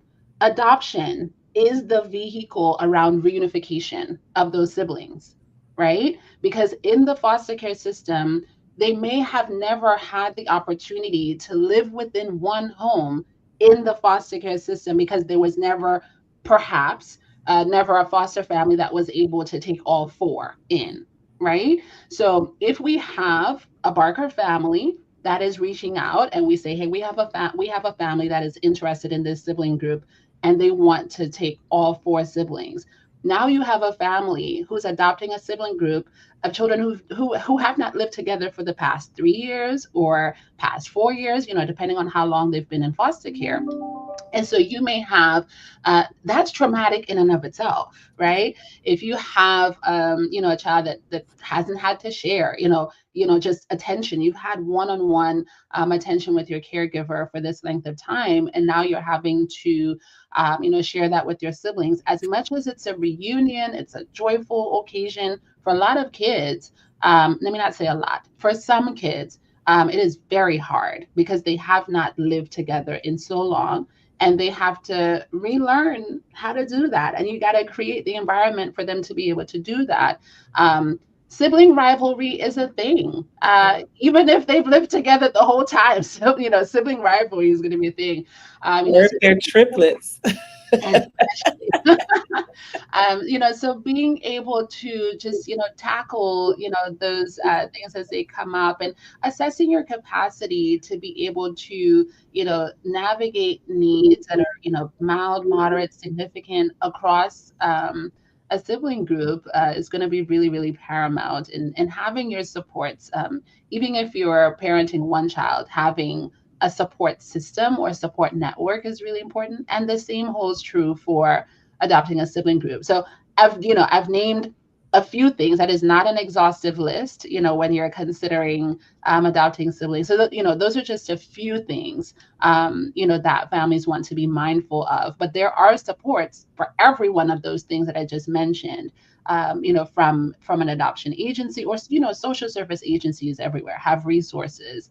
adoption is the vehicle around reunification of those siblings. right? Because in the foster care system, they may have never had the opportunity to live within one home in the foster care system because there was never, perhaps, never a foster family that was able to take all four in, right? So if we have a Barker family that is reaching out and we say, hey, we have a family that is interested in this sibling group and they want to take all four siblings. Now you have a family who's adopting a sibling group of children who have not lived together for the past 3 years or past 4 years, depending on how long they've been in foster care. And so you may have that's traumatic in and of itself, right? If you have a child that hasn't had to share, just attention. You've had one-on-one attention with your caregiver for this length of time, and now you're having to share that with your siblings. As much as it's a reunion, it's a joyful occasion for a lot of kids. Let me not say a lot. For some kids, it is very hard because they have not lived together in so long. And they have to relearn how to do that. And you got to create the environment for them to be able to do that. Sibling rivalry is a thing, even if they've lived together the whole time. So, sibling rivalry is going to be a thing. Or if they're triplets. So being able to just, tackle, those things as they come up and assessing your capacity to be able to, navigate needs that are, mild, moderate, significant across a sibling group is going to be really, really paramount. And having your supports, even if you're parenting one child, having a support system or support network is really important. And the same holds true for adopting a sibling group. So I've named a few things. That is not an exhaustive list, when you're considering adopting siblings. So those are just a few things, that families want to be mindful of. But there are supports for every one of those things that I just mentioned, from an adoption agency or, social service agencies everywhere have resources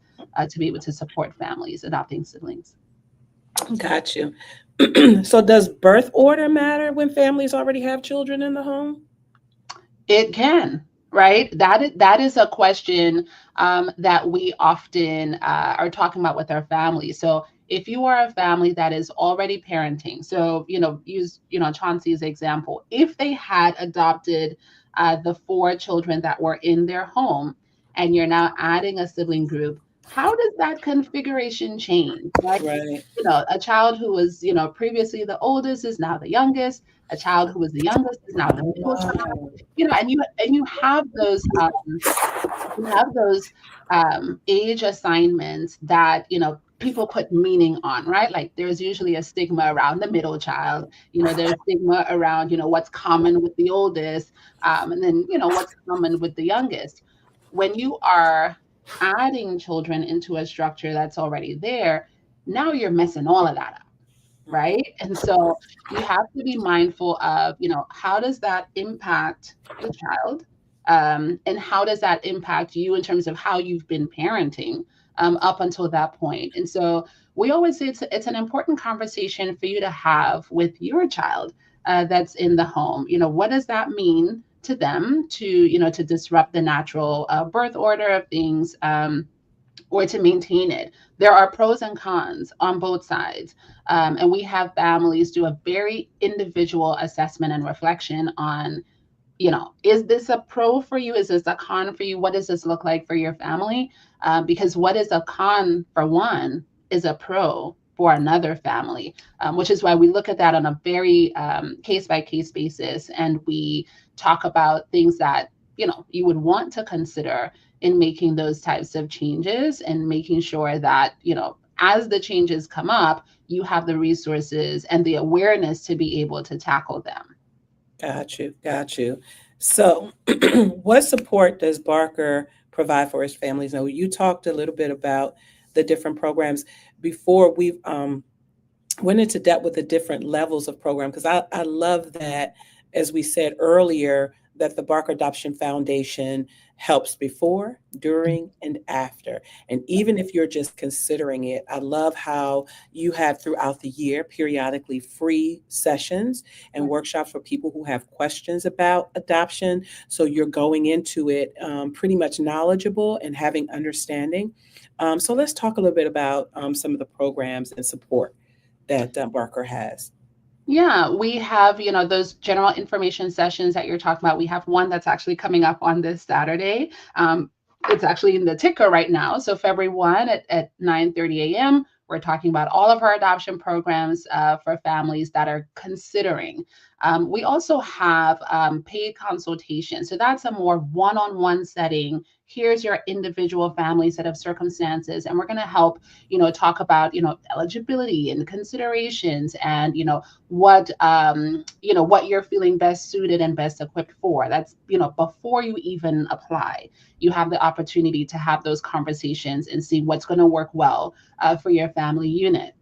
to be able to support families adopting siblings. Got you. So does birth order matter when families already have children in the home? It can, right? That is a question that we often are talking about with our families. So if you are a family that is already parenting, so use Chauncey's example, if they had adopted the 4 children that were in their home, and you're now adding a sibling group, how does that configuration change, right? Right. A child who was previously the oldest is now the youngest. A child who was the youngest is now the middle child. Wow. And you have those age assignments that people put meaning on, right? Like there's usually a stigma around the middle child. There's stigma around what's common with the oldest, and then what's common with the youngest. When you are adding children into a structure that's already there, now you're messing all of that up, right? And so you have to be mindful of, how does that impact the child? And how does that impact you in terms of how you've been parenting up until that point? And so we always say it's an important conversation for you to have with your child that's in the home. What does that mean to them to disrupt the natural birth order of things, or to maintain it? There are pros and cons on both sides. And we have families do a very individual assessment and reflection on, is this a pro for you? Is this a con for you? What does this look like for your family? Because what is a con for one is a pro for another family, which is why we look at that on a very case-by-case basis. And we talk about things that, you would want to consider in making those types of changes and making sure that, as the changes come up, you have the resources and the awareness to be able to tackle them. Got you. So what support does Barker provide for his families? Now, you talked a little bit about the different programs before we went into depth with the different levels of program, because I love that, as we said earlier, that the Barker Adoption Foundation helps before, during, and after. And even if you're just considering it, I love how you have throughout the year periodically free sessions and workshops for people who have questions about adoption. So you're going into it pretty much knowledgeable and having understanding. So let's talk a little bit about some of the programs and support that Barker has. Yeah, we have, those general information sessions that you're talking about. We have one that's actually coming up on this Saturday. It's actually in the ticker right now. So February 1 at 9:30 a.m., we're talking about all of our adoption programs for families that are considering. We also have paid consultation. So that's a more one-on-one setting. Here's your individual family set of circumstances, and we're going to help, talk about, eligibility and considerations, and, what you're feeling best suited and best equipped for. That's, before you even apply, you have the opportunity to have those conversations and see what's going to work well for your family unit.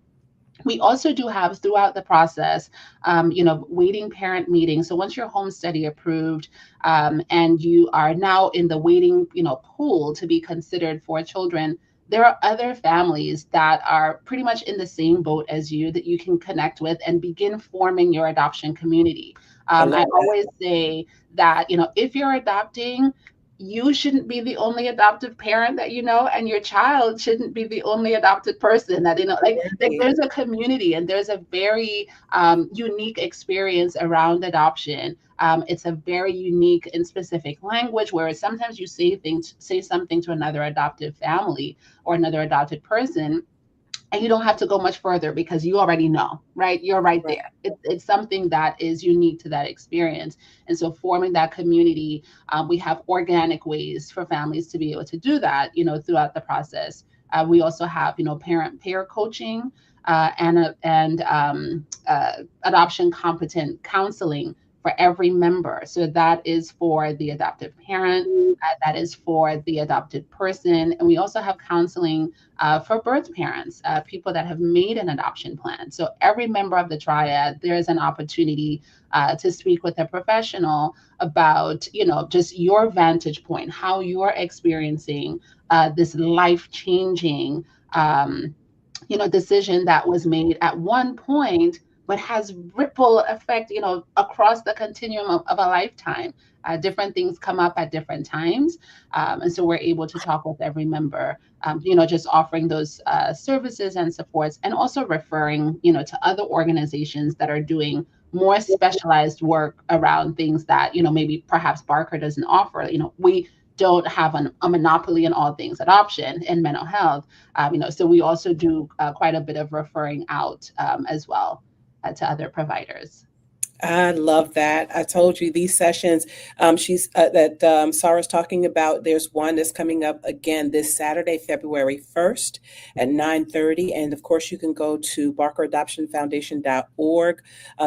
We also do have throughout the process, waiting parent meetings. So once you're home study approved and you are now in the waiting, pool to be considered for children, there are other families that are pretty much in the same boat as you that you can connect with and begin forming your adoption community. I always say that, if you're adopting, you shouldn't be the only adoptive parent that and your child shouldn't be the only adopted person that like there's a community and there's a very unique experience around adoption. It's a very unique and specific language where sometimes you say something to another adoptive family or another adopted person, and you don't have to go much further because you already know, right? You're right there. It's something that is unique to that experience. And so forming that community, we have organic ways for families to be able to do that, throughout the process. We also have, parent pair coaching and adoption competent counseling for every member. So that is for the adoptive parent, that is for the adopted person. And we also have counseling for birth parents, people that have made an adoption plan. So every member of the triad, there is an opportunity to speak with a professional about, just your vantage point, how you're experiencing this life-changing, decision that was made at one point, but has ripple effect, across the continuum of a lifetime. Different things come up at different times. And so we're able to talk with every member, just offering those services and supports, and also referring, to other organizations that are doing more specialized work around things that, maybe perhaps Barker doesn't offer. We don't have a monopoly in all things adoption and mental health. So we also do quite a bit of referring out as well to other providers. I love that. I told you these sessions Sara's talking about. There's one that's coming up again this Saturday, February 1st at 9:30. And of course, you can go to barkeradoptionfoundation.org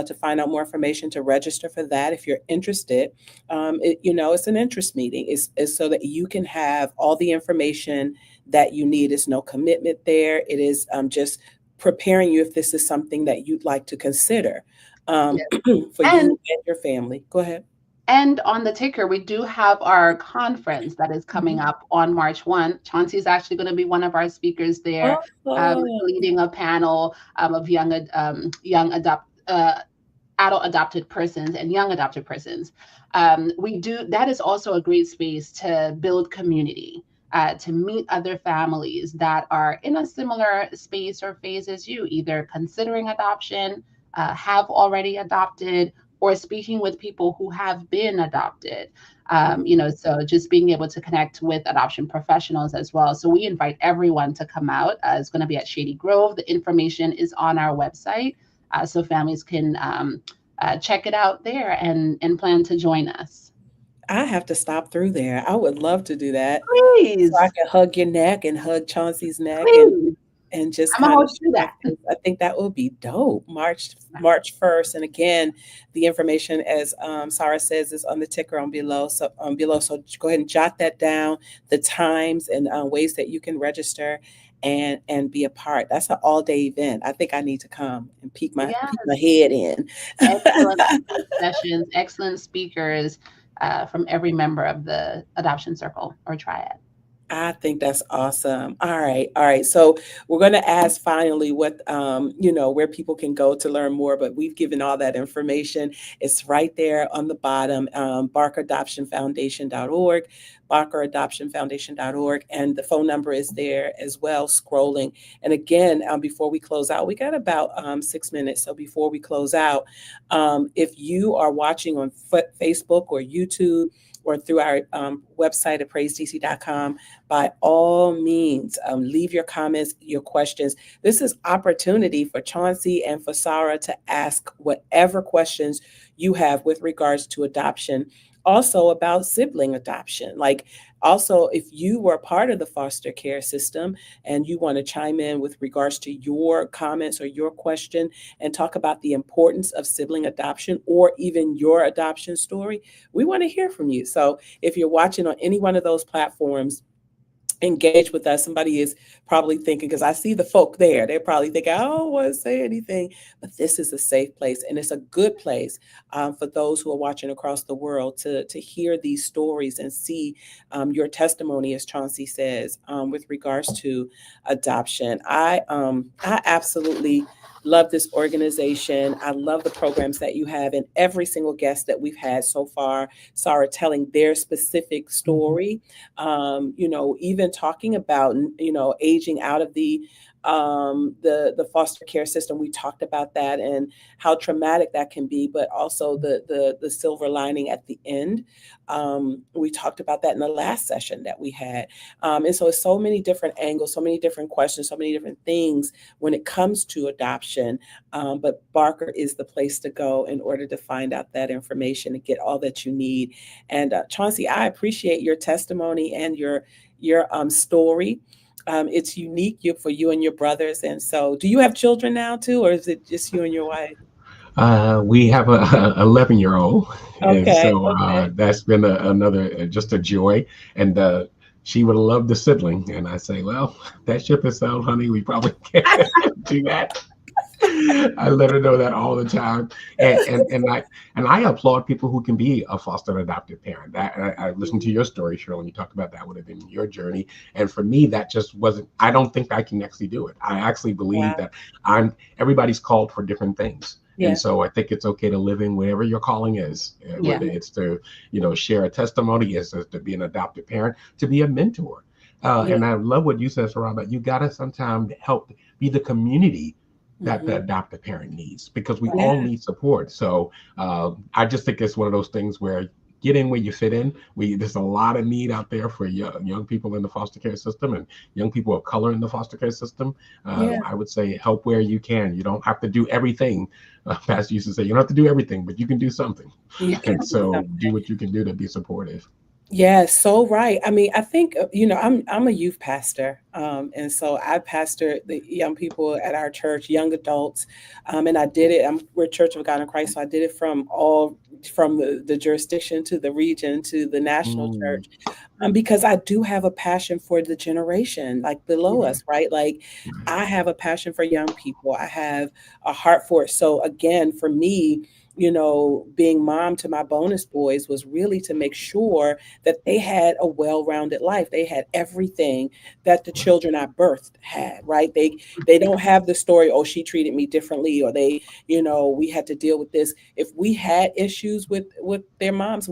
to find out more information, to register for that if you're interested. It's an interest meeting. It's so that you can have all the information that you need. There's no commitment there. It is just preparing you if this is something that you'd like to consider. For you and your family. Go ahead. And on the ticker, we do have our conference that is coming up on March 1. Chauncey is actually going to be one of our speakers there, leading a panel of adult adopted persons and young adopted persons. That is also a great space to build community, to meet other families that are in a similar space or phase as you, either considering adoption, have already adopted, or speaking with people who have been adopted. So just being able to connect with adoption professionals as well. So we invite everyone to come out. It's going to be at Shady Grove. The information is on our website, so families can check it out there and plan to join us. I have to stop through there. I would love to do that. Please. So I can hug your neck and hug Chauncey's neck. And just I'm gonna do that. I think that will be dope. March 1st, and again, the information, as Sara says, is on the ticker below. So go ahead and jot that down. The times and ways that you can register and be a part. That's an all-day event. I think I need to come and peek my head in. Excellent sessions, excellent speakers. from every member of the adoption circle or triad. I think that's awesome. All right. All right. So we're going to ask finally what, where people can go to learn more, but we've given all that information. It's right there on the bottom, barkeradoptionfoundation.org, barkeradoptionfoundation.org. And the phone number is there as well, scrolling. And again, before we close out, we got about 6 minutes. So before we close out, if you are watching on Facebook or YouTube, or through our website at praisedc.com, by all means, leave your comments, your questions. This is opportunity for Chauncey and for Sara to ask whatever questions you have with regards to adoption, also about sibling adoption. Like, also, if you were part of the foster care system and you want to chime in with regards to your comments or your question and talk about the importance of sibling adoption or even your adoption story, we want to hear from you. So if you're watching on any one of those platforms, engage with us. Somebody is probably thinking, because I see the folk there, they're probably thinking, I don't want to say anything, but this is a safe place and it's a good place for those who are watching across the world to hear these stories and see your testimony, as Chauncey says, with regards to adoption. I absolutely love this organization. I love the programs that you have, and every single guest that we've had so far, Sara, telling their specific story, even talking about, aging out of the foster care system. We talked about that and how traumatic that can be, but also the silver lining at the end. We talked about that in the last session that we had. And so it's so many different angles, so many different questions, so many different things when it comes to adoption. But Barker is the place to go in order to find out that information and get all that you need. And Chauncey, I appreciate your testimony and your story. It's unique for you and your brothers. And so do you have children now too, or is it just you and your wife? We have a 11-year-old, and Okay. so Okay. that's been another just a joy. And she would love the sibling, and I say, well, that ship has sailed, honey. We probably can't do that. I let her know that all the time, and I applaud people who can be a foster and adopted parent. I listened to your story, Cheryl, and you talked about that would have been your journey. And for me, that just wasn't. I don't think I can actually do it. I actually believe Wow. that everybody's called for different things. Yeah. And so I think it's okay to live in whatever your calling is, whether it's to, share a testimony, is to be an adopted parent, to be a mentor. Yeah. And I love what you said, Sarah, about you got to sometimes help be the community that the adopted parent needs, because we all need support. So I just think it's one of those things where get in where you fit in. There's a lot of need out there for young people in the foster care system and young people of color in the foster care system. I would say help where you can. You don't have to do everything. Pastor used to say, you don't have to do everything, but you can do something. And so do what you can do to be supportive. Yeah, so right. I mean, I think I'm a youth pastor, and so I pastor the young people at our church, young adults, and I did it. We're Church of God in Christ, so I did it from the jurisdiction to the region to the national church, because I do have a passion for the generation like below us, right? Like I have a passion for young people. I have a heart for it. So again, for me, being mom to my bonus boys was really to make sure that they had a well-rounded life. They had everything that the children I birthed had, right? They don't have the story, oh, she treated me differently, or we had to deal with this. If we had issues with their moms,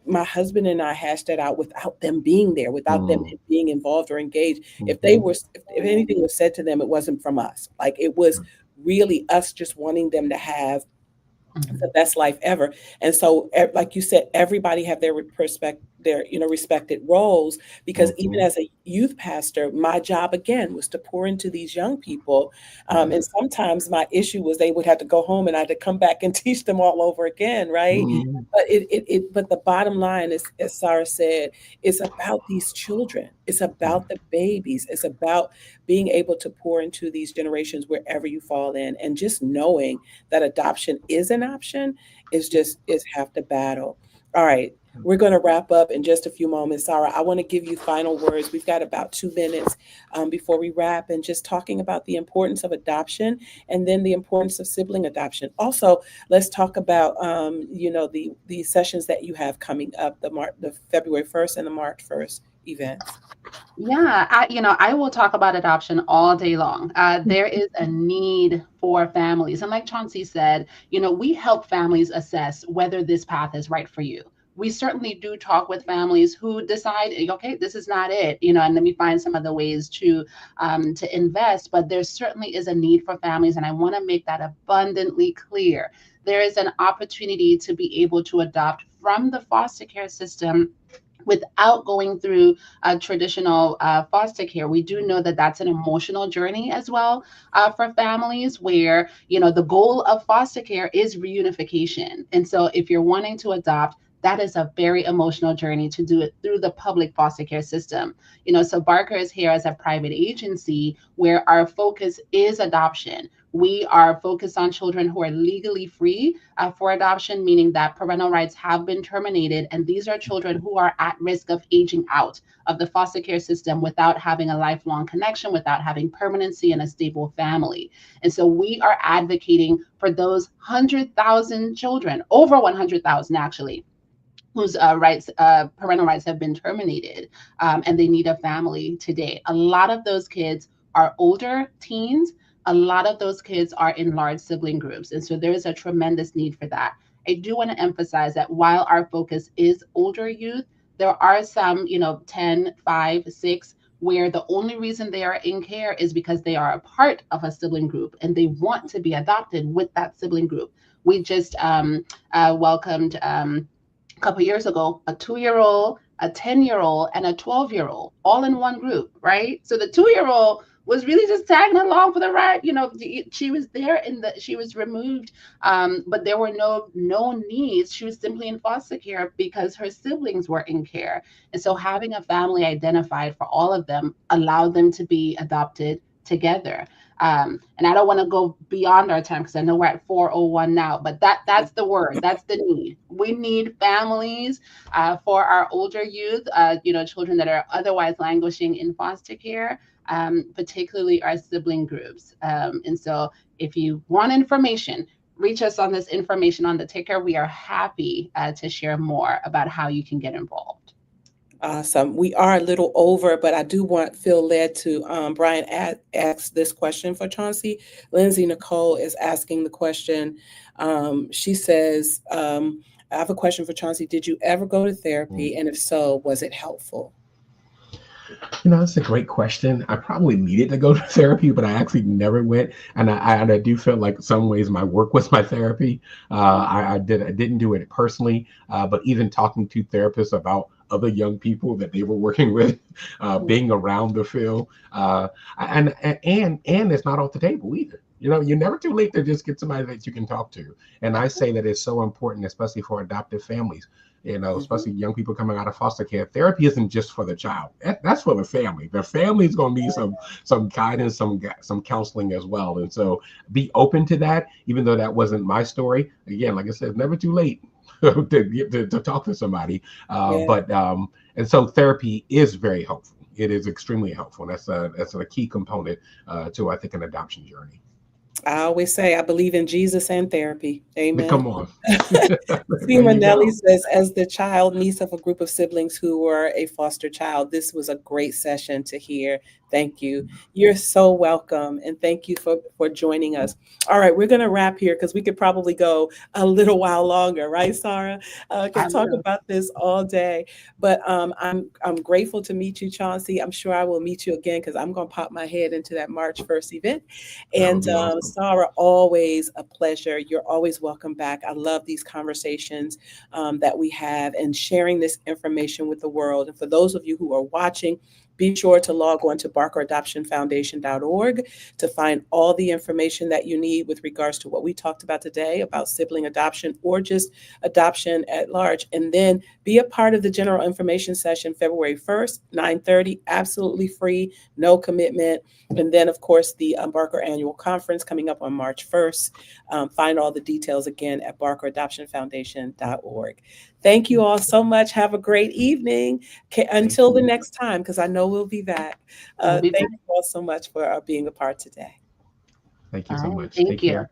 my husband and I hashed that out without them being there, without them being involved or engaged. If anything was said to them, it wasn't from us. Like it was really us just wanting them to have the best life ever. And so, like you said, everybody have their respected roles, because even as a youth pastor, my job again was to pour into these young people. And sometimes my issue was they would have to go home and I had to come back and teach them all over again, right? But the bottom line is, as Sara said, it's about these children. It's about the babies. It's about being able to pour into these generations wherever you fall in, and just knowing that adoption is an option is half the battle. All right. We're going to wrap up in just a few moments. Sara, I want to give you final words. We've got about 2 minutes before we wrap, and just talking about the importance of adoption and then the importance of sibling adoption. Also, let's talk about, the sessions that you have coming up, the February 1st and the March 1st events. Yeah, I will talk about adoption all day long. There is a need for families. And like Chauncey said, we help families assess whether this path is right for you. We certainly do talk with families who decide, okay, this is not it, and let me find some other ways to invest. But there certainly is a need for families. And I want to make that abundantly clear. There is an opportunity to be able to adopt from the foster care system without going through traditional foster care. We do know that that's an emotional journey as well for families where, the goal of foster care is reunification. And so if you're wanting to adopt, that is a very emotional journey to do it through the public foster care system. So Barker is here as a private agency where our focus is adoption. We are focused on children who are legally free for adoption, meaning that parental rights have been terminated. And these are children who are at risk of aging out of the foster care system without having a lifelong connection, without having permanency and a stable family. And so we are advocating for those 100,000 children, over 100,000 actually, whose parental rights have been terminated, and they need a family today. A lot of those kids are older teens. A lot of those kids are in large sibling groups. And so there is a tremendous need for that. I do want to emphasize that while our focus is older youth, there are some, 10, 5, 6, where the only reason they are in care is because they are a part of a sibling group and they want to be adopted with that sibling group. We just welcomed a couple years ago a 2-year-old, a 10-year-old, and a 12-year-old all in one group, right? So the 2-year-old was really just tagging along for the ride. She was there she was removed, but there were no needs. She was simply in foster care because her siblings were in care. And so having a family identified for all of them allowed them to be adopted together. And I don't want to go beyond our time because I know we're at 4:01 now, but that's the word. That's the need. We need families for our older youth, children that are otherwise languishing in foster care, particularly our sibling groups. And so if you want information, reach us on this information on the ticker. We are happy to share more about how you can get involved. Awesome. We are a little over, but I do feel led to, Brian ask this question for Chauncey. Lindsay Nicole is asking the question. She says, I have a question for Chauncey. Did you ever go to therapy? And if so, was it helpful? That's a great question. I probably needed to go to therapy, but I actually never went. And I do feel like in some ways my work was my therapy. I didn't do it personally, but even talking to therapists about other young people that they were working with, being around the field, and it's not off the table either. You're never too late to just get somebody that you can talk to. And I say that it's so important, especially for adoptive families. Especially young people coming out of foster care. Therapy isn't just for the child. That's for the family. The family is going to need some guidance, some counseling as well. And so be open to that, even though that wasn't my story. Again, like I said, it's never too late to talk to somebody. And so therapy is very helpful. It is extremely helpful. And that's a key component to, I think, an adoption journey. I always say I believe in Jesus and therapy. Amen. Come on. Seema Nelly says, as the child niece of a group of siblings who were a foster child, this was a great session to hear. Thank you. You're so welcome. And thank you for joining us. All right, we're going to wrap here because we could probably go a little while longer, right, Sara? Can talk about this all day. But I'm grateful to meet you, Chauncey. I'm sure I will meet you again because I'm going to pop my head into that March 1st event. And awesome. Sara, always a pleasure. You're always welcome back. I love these conversations that we have and sharing this information with the world. And for those of you who are watching, Be sure to log on to barkeradoptionfoundation.org to find all the information that you need with regards to what we talked about today about sibling adoption or just adoption at large. And then be a part of the general information session February 1st, 9:30, absolutely free, no commitment. And then, of course, the Barker Annual Conference coming up on March 1st. Find all the details again at barkeradoptionfoundation.org. Thank you all so much. Have a great evening. Until the next time, because I know we'll be back. Thank you all so much for being a part today. Thank you so much. Thank Take you. care.